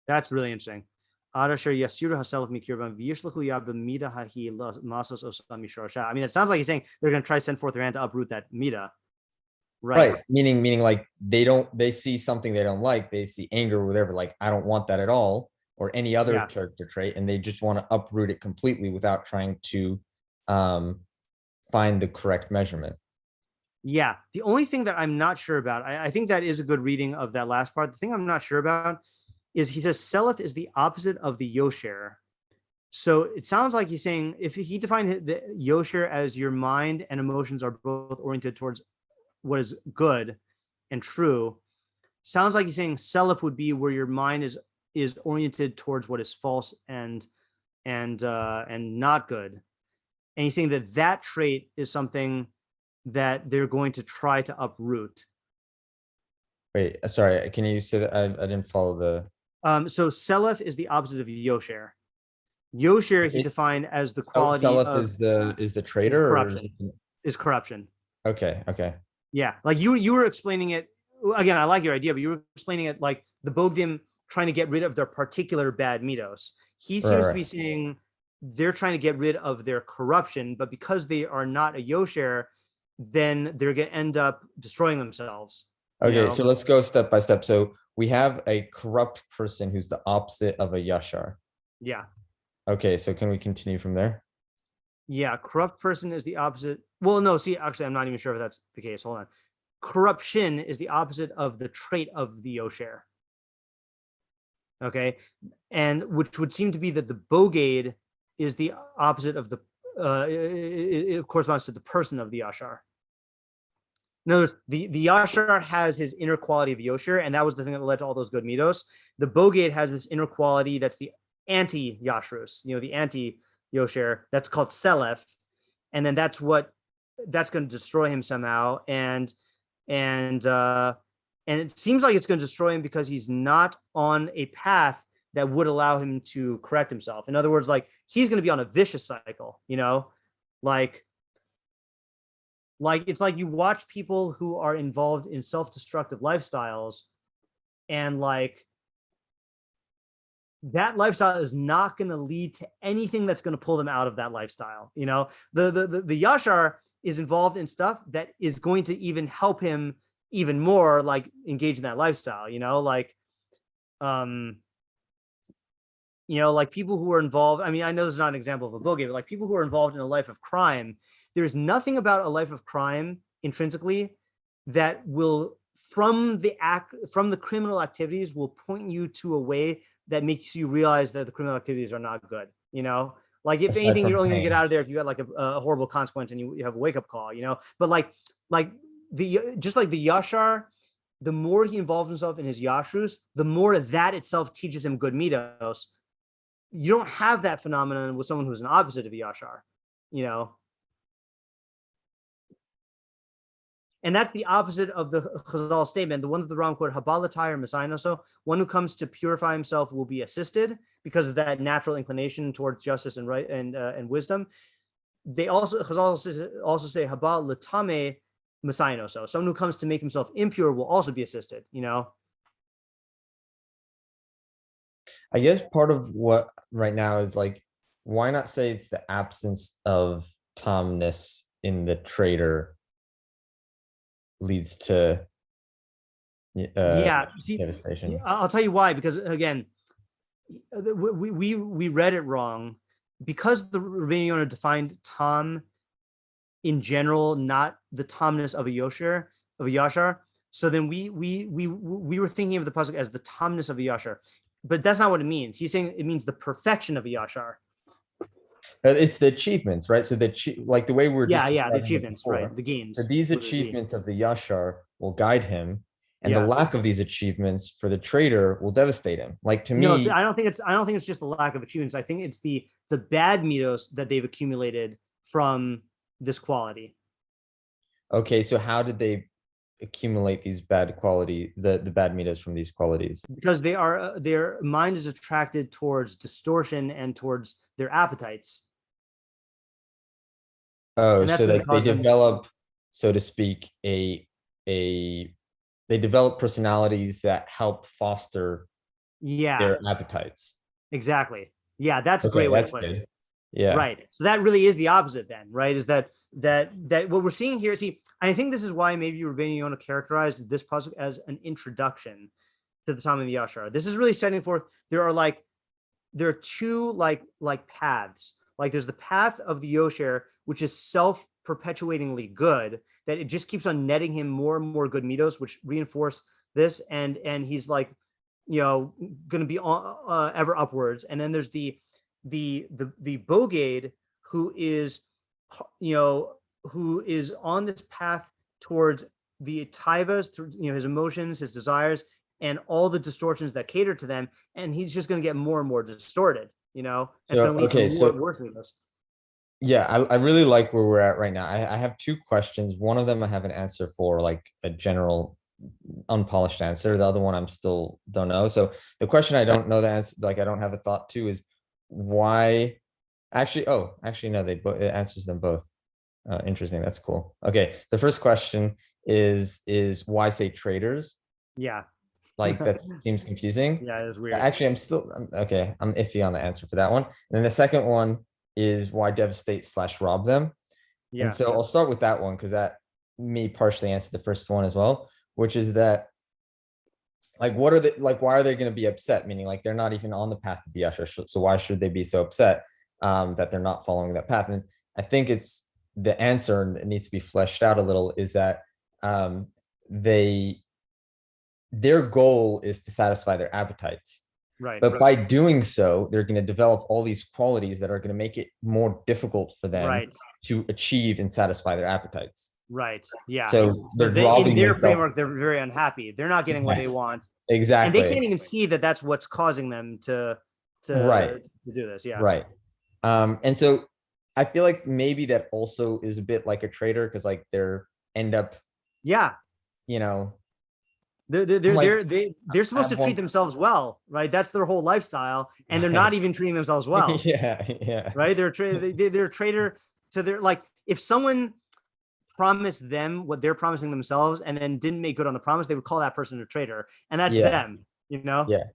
That's really interesting. I mean, it sounds like he's saying they're going to try to send forth their hand to uproot that midah. Right. Meaning like they see something they don't like, they see anger or whatever, like I don't want that at all, or any other character trait, and they just want to uproot it completely without trying to find the correct measurement. Yeah. The only thing that I'm not sure about, I think that is a good reading of that last part. The thing I'm not sure about is he says Seleth is the opposite of the Yashar. So it sounds like he's saying, if he defined the Yashar as your mind and emotions are both oriented towards what is good and true, sounds like he's saying Seleth would be where your mind is oriented towards what is false and not good. And he's saying that trait is something that they're going to try to uproot. Wait, sorry, can you say that? I didn't follow the. So Seleth is the opposite of Yashar. Yashar he defined as the quality of is the traitor, corruption. Is corruption. Okay. Yeah, like you were explaining it again. I like your idea, but you were explaining it like the Bogeid trying to get rid of their particular bad mitos. He seems to be saying they're trying to get rid of their corruption, but because they are not a Yashar, then they're going to end up destroying themselves. Okay, so let's go step by step. So we have a corrupt person who's the opposite of a Yashar. Yeah. Okay, so can we continue from there? Yeah, corrupt person is the opposite. Well, no, see, actually, I'm not even sure if that's the case. Hold on. Corruption is the opposite of the trait of the Yashar. Okay, and which would seem to be that the Bogeid is the opposite of the, it corresponds to the person of the Yashar. No, the Yashar has his inner quality of Yashar, and that was the thing that led to all those good mitos. The Bogeid has this inner quality that's the anti-Yashrus, the anti-Yashar, that's called Seleth, and then that's going to destroy him somehow, and it seems like it's going to destroy him because he's not on a path that would allow him to correct himself. In other words, like he's going to be on a vicious cycle, like it's like you watch people who are involved in self-destructive lifestyles, and like that lifestyle is not going to lead to anything that's going to pull them out of that lifestyle. You know, the Yashar is involved in stuff that is going to even help him even more, like engage in that lifestyle, you know, like, like people who are involved. I mean, I know this is not an example of a Bogeid, but like people who are involved in a life of crime, there's nothing about a life of crime intrinsically that will, from the criminal activities, will point you to a way that makes you realize that the criminal activities are not good. You know, like if anything, you're only going to get out of there if you got like a horrible consequence and you have a wake up call. You know, but like just like the Yashar, the more he involves himself in his Yashrus, the more that itself teaches him good midos. You don't have that phenomenon with someone who's an opposite of a Yashar, you know. And that's the opposite of the Chazal statement, the one that the Ram quote, Habalatai or Messiah. One who comes to purify himself will be assisted because of that natural inclination towards justice and right and wisdom. They Chazal also say Habal Latame Messiah. Someone who comes to make himself impure will also be assisted, you know. I guess part of what right now is like, why not say it's the absence of Tomness in the trader leads to devastation. I'll tell you why, because again, we read it wrong, because the Rabbeinu Yonah defined Tom in general, not the Tomness of a Yashar. So then we were thinking of the pasuk as the Tomness of a Yashar, but that's not what it means. He's saying it means the perfection of a Yashar. It's the achievements, right? So like the way we're the achievements, before, right? The gains. So these achievements of the Yashar will guide him, and the lack of these achievements for the trader will devastate him. Like to me, no, I don't think it's just the lack of achievements. I think it's the bad mitos that they've accumulated from this quality. Okay, so how did they accumulate these bad quality, the bad mitos from these qualities? Because their mind is attracted towards distortion and towards their appetites. Oh, so that they develop, so to speak, they develop personalities that help foster their appetites. Exactly. Yeah, that's a great way to put it. Yeah. Right. So that really is the opposite then, right? Is that what we're seeing here? See, I think this is why maybe Rabbeinu Yonah characterized this pasuk as an introduction to the time of the Yashar. This is really setting forth. There are two like paths. Like there's the path of the Yashar, which is self-perpetuatingly good, that it just keeps on netting him more and more good mitos, which reinforce this, and he's like, going to be ever upwards. And then there's the Bogeid, who is on this path towards the taivas, through his emotions, his desires, and all the distortions that cater to them, and he's just going to get more and more distorted, and it's going to lead to more worse mitos. Yeah, I really like where we're at right now. I have two questions. One of them I have an answer for, like a general unpolished answer. The other one I'm still don't know. So the question I don't know the answer, like I don't have a thought to, is why no, it answers them both. Interesting. That's cool. Okay, the first question is why say traders? Yeah, like that seems confusing. Yeah, it's weird. Actually, I'm iffy on the answer for that one. And then the second one is why devastate / rob them. Yeah. And so I'll start with that one because that may partially answer the first one as well, which is that, like, why are they going to be upset? Meaning, like, they're not even on the path of the Usher. So why should they be so upset that they're not following that path? And I think it's the answer, and it needs to be fleshed out a little, is that their goal is to satisfy their appetites. Right. But by doing so, they're going to develop all these qualities that are going to make it more difficult for them to achieve and satisfy their appetites. Right. Yeah. So in their framework, they're very unhappy. They're not getting what they want. Exactly. And they can't even see that that's what's causing them to do this. Yeah. Right. And so I feel like maybe that also is a bit like a trader, because like they're they're supposed to treat themselves well, right? That's their whole lifestyle, and they're not even treating themselves well. Yeah. Right? They're a trader to their, like, if someone promised them what they're promising themselves and then didn't make good on the promise, they would call that person a traitor, and that's them. Yeah.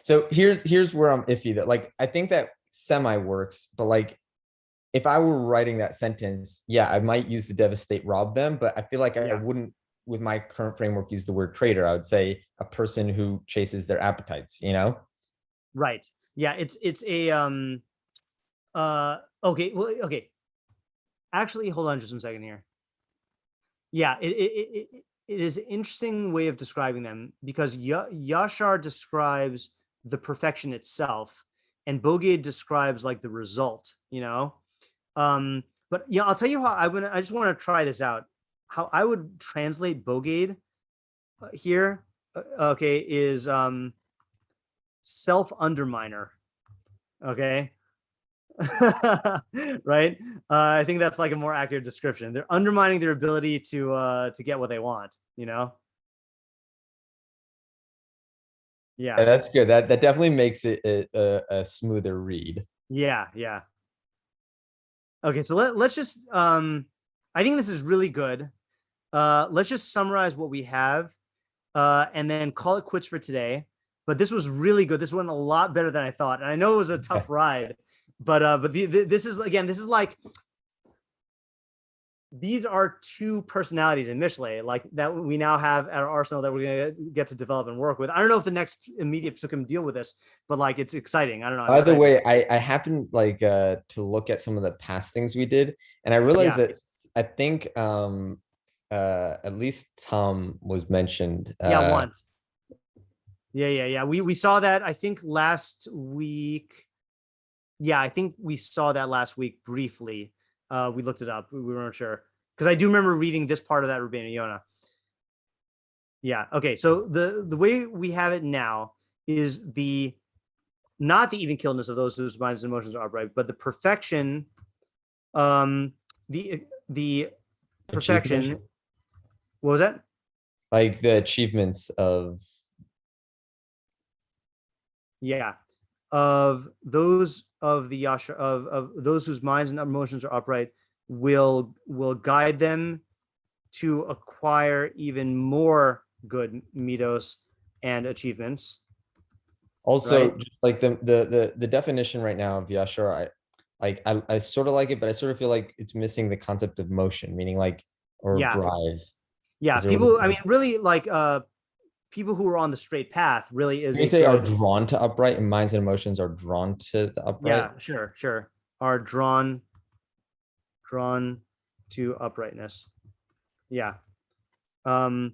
So here's where I'm iffy that like I think that semi works, but like if I were writing that sentence, yeah, I might use the devastate rob them, but I feel like I Yeah. wouldn't with my current framework use the word traitor. I would say a person who chases their appetites, you know? Right. Yeah, it's a okay, well, okay. Actually, hold on just one second here. Yeah, it is an interesting way of describing them because Yashar describes the perfection itself, and Bogeid describes like the result, you know. But yeah, I'll tell you how I just want to try this out. How I would translate Bogeid here, okay, is self underminer. Okay. Right. I think that's like a more accurate description. They're undermining their ability to get what they want, you know. Yeah, Yeah, that's good. That definitely makes it a smoother read. yeah. Okay, so let's just I think this is really good. Let's just summarize what we have and then call it quits for today. But this was really good. This went a lot better than I thought. And I know it was a tough ride, but this is again, this is like these are two personalities in Mishlei, like that we now have at our arsenal that we're gonna get to develop and work with. I don't know if the next immediate pasuk can deal with this, but like it's exciting. I don't know. I'm By the excited. way, I happened like to look at some of the past things we did, and I realized Yeah. that I think at least Tom was mentioned. Yeah, once. Yeah. We saw that I think last week. Yeah, I think we saw that last week briefly. We looked it up. We weren't sure because I do remember reading this part of that Rabbeinu Yonah. Yeah. Okay. So the way we have it now is not the even killedness of those whose minds and emotions are upright, but the perfection, the perfection. Achievement? What was that? Like the achievements of Yeah, of those of the Yashar of those whose minds and emotions are upright will guide them to acquire even more good mitos and achievements. also Right? just like the definition right now of Yashar, I sort of like it, but I sort of feel like it's missing the concept of motion, meaning like or Yeah. drive. Yeah. Is there People, I mean, really like people who are on the straight path really is Can you a say are good. drawn to upright and minds and emotions are drawn to the upright? Yeah, sure. Are drawn to uprightness. Yeah. Um,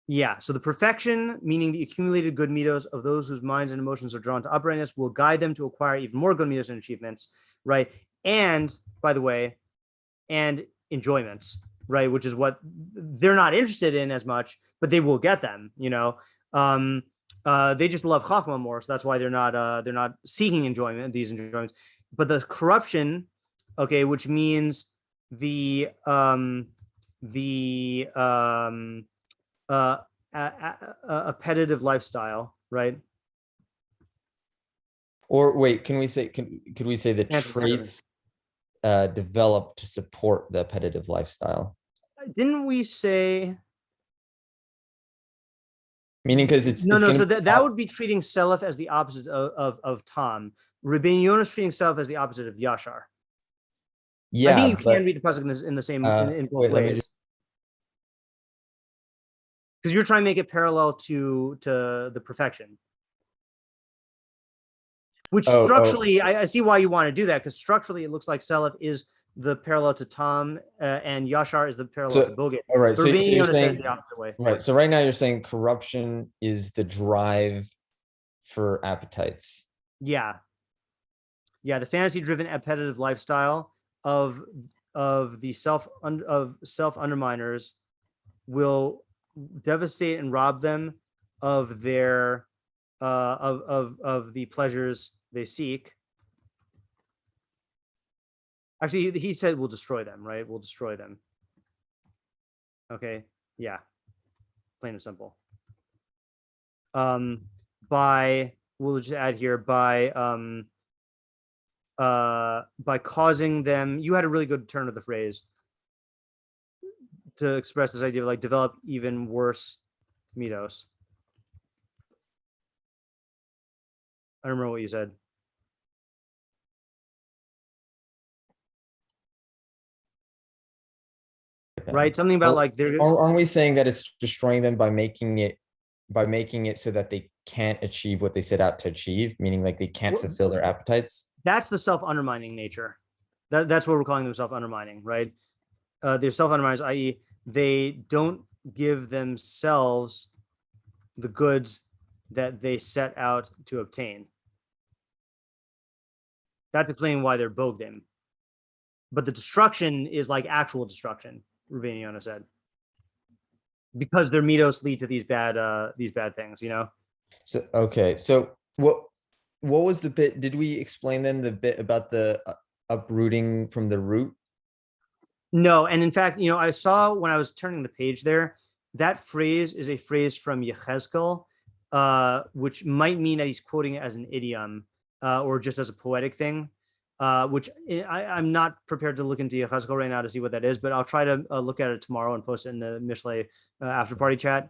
yeah. So the perfection, meaning the accumulated good mitos of those whose minds and emotions are drawn to uprightness, will guide them to acquire even more good mitos and achievements, right? And by the way, and enjoyments, right? Which is what they're not interested in as much, but they will get them, you know. They just love Chachma more, so that's why they're not seeking these enjoyments. But the corruption, okay, which means the appetitive lifestyle, right? Or wait, can we say could we say the traits developed to support the appetitive lifestyle? Didn't we say? Meaning because it's No. gonna So be that would be treating Selef as the opposite of Tom. Rabbeinu Yonah is treating Selef as the opposite of Yashar. I think yeah, you can read the pasuk in the same in both wait, let me ways. Because you're trying to make it parallel to the perfection. Which structurally, I see why you want to do that, because structurally it looks like Selef is the parallel to Tom, and Yashar is the parallel to Bogeid. All right, so Rabbeinu you're Yonah said saying the opposite way. right. So right now you're saying corruption is the drive for appetites. Yeah. The fantasy-driven appetitive lifestyle of the self underminers will devastate and rob them of their of the pleasures they seek. Actually, he said we'll destroy them, right? We'll destroy them. Okay. Yeah. Plain and simple. We'll just add here by causing them. You had a really good turn of the phrase to express this idea of like develop even worse mitos. I don't remember what you said. Right, something about like they're Aren't we saying that it's destroying them by making it so that they can't achieve what they set out to achieve, meaning like they can't fulfill their appetites? That's the self-undermining nature. That's what we're calling them, self-undermining, right? They're self-underminers, i.e., they don't give themselves the goods that they set out to obtain. That's explaining why they're Bogeid. But the destruction is like actual destruction, Rabbeinu Yonah said, because their mitos lead to these bad things, you know. So okay, so what was the bit? Did we explain then the bit about the uprooting from the root? No, and in fact, you know, I saw when I was turning the page there, that phrase is a phrase from Yechezkel, which might mean that he's quoting it as an idiom or just as a poetic thing, which I'm not prepared to look into Yechezkel right now to see what that is, but I'll try to look at it tomorrow and post it in the Mishlei after party chat.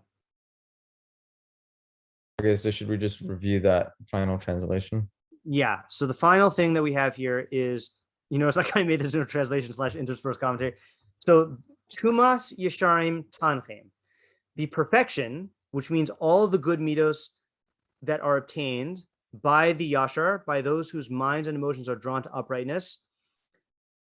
Okay, so should we just review that final translation? Yeah, so the final thing that we have here is, you know, it's like I made this into a translation / interspersed commentary. So Tumas Yesharim Tanchem, the perfection, which means all the good mitos that are obtained by the Yashar, by those whose minds and emotions are drawn to uprightness.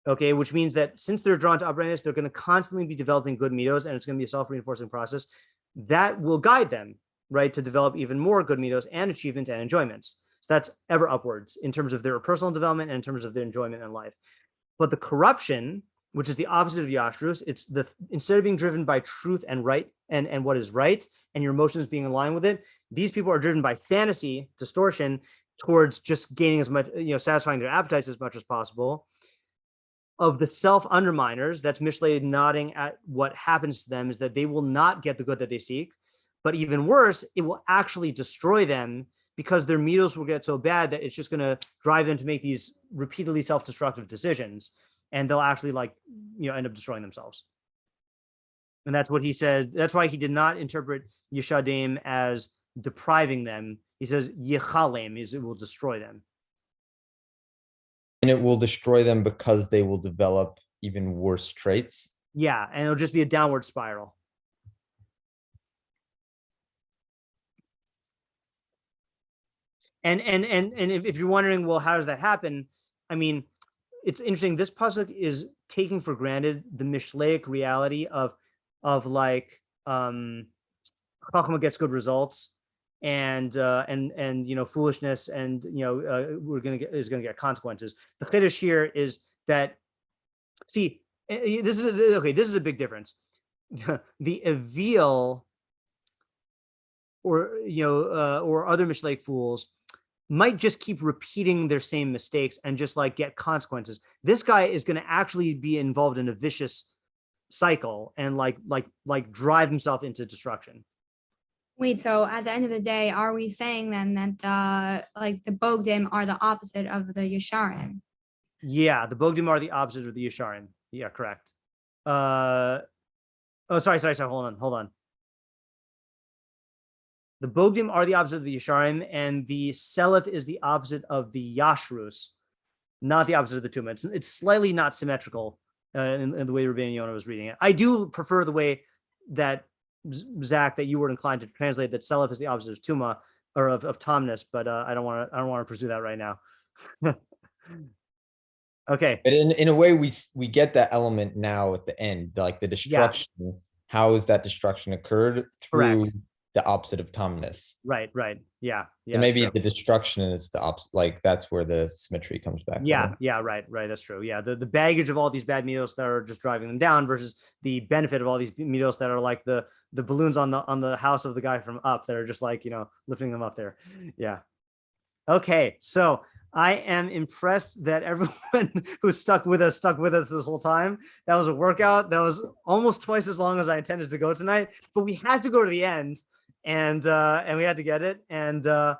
Okay, which means that since they're drawn to uprightness, they're going to constantly be developing good mitos, and it's going to be a self-reinforcing process that will guide them, right, to develop even more good mitos and achievements and enjoyments. So that's ever upwards in terms of their personal development and in terms of their enjoyment in life. But the corruption, which is the opposite of Yashrus, it's the instead of being driven by truth and right and what is right and your emotions being in line with it, these people are driven by fantasy, distortion, towards just gaining as much, you know, satisfying their appetites as much as possible. Of the self-underminers, that's Mishlei nodding at what happens to them is that they will not get the good that they seek, but even worse, it will actually destroy them because their mitos will get so bad that it's just going to drive them to make these repeatedly self-destructive decisions, and they'll actually, like, you know, end up destroying themselves. And that's what he said. That's why he did not interpret Yeshadim as depriving them. He says Yechalem is it will destroy them. And it will destroy them because they will develop even worse traits. Yeah, and it'll just be a downward spiral. And if you're wondering, well, how does that happen? I mean, it's interesting. This pasuk is taking for granted the Mishleic reality of like Chachma gets good results, and you know, foolishness, and you know, is gonna get consequences. The chiddush here is that, see, this is a big difference. The Avil, or you know, or other Mishleic fools might just keep repeating their same mistakes and just like get consequences. This guy is going to actually be involved in a vicious cycle and like drive himself into destruction. Wait, so at the end of the day, are we saying then that the Bogeid are the opposite of the Yesharim? Yeah, the Bogeid are the opposite of the Yesharim. Yeah, correct. Oh, sorry. Hold on. The Bogeid are the opposite of the Yesharim, and the Selef is the opposite of the Yashrus, not the opposite of the Tumah. It's slightly not symmetrical in the way Rabbeinu Yonah was reading it. I do prefer the way that, Zach, that you were inclined to translate that Selef is the opposite of Tumah, or of Tomness, but I don't want to pursue that right now. Okay. But in a way, we get that element now at the end, like the destruction. Yeah. How is that destruction occurred? Through Correct. The opposite of Tomness. Right. Yeah. So maybe the destruction is the opposite, like that's where the symmetry comes back. Yeah, right. That's true. Yeah, the baggage of all these bad mitos that are just driving them down versus the benefit of all these mitos that are like the balloons on the house of the guy from Up that are just like, you know, lifting them up there. Yeah. Okay, so I am impressed that everyone who stuck with us this whole time. That was a workout. That was almost twice as long as I intended to go tonight, but we had to go to the end, and we had to get it, and that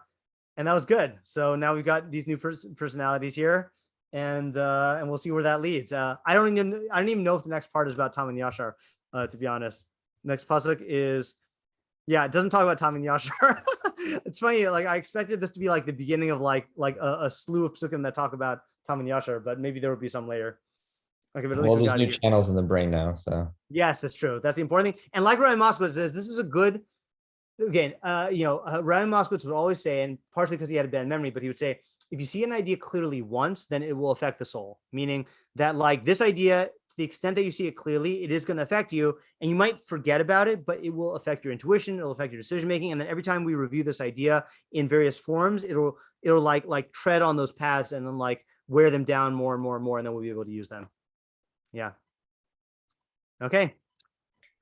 was good. So now we've got these new personalities here, and we'll see where that leads. I don't even know if the next part is about Tom and Yashar, to be honest. Next pasuk is Yeah, it doesn't talk about Tom and Yashar. It's funny, like I expected this to be like the beginning of like a slew of psukim that talk about Tom and Yashar, but maybe there will be some later. Okay, but at least Well, we there's got new it. channels in the brain now, so Yes, that's true. That's the important thing. And like Ryan Moskowitz says, this is a good, again, Ryan Moskowitz would always say, and partially because he had a bad memory, but he would say, if you see an idea clearly once, then it will affect the soul. Meaning that like this idea, to the extent that you see it clearly, it is going to affect you, and you might forget about it, but it will affect your intuition, it'll affect your decision making, and then every time we review this idea in various forms, it'll like tread on those paths and then like wear them down more and more and more, and then we'll be able to use them. Yeah. Okay.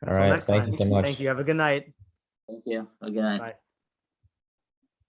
all Until right. next Thank time. you so much. Thank you. Have a good night. Thank you. Good night. Bye.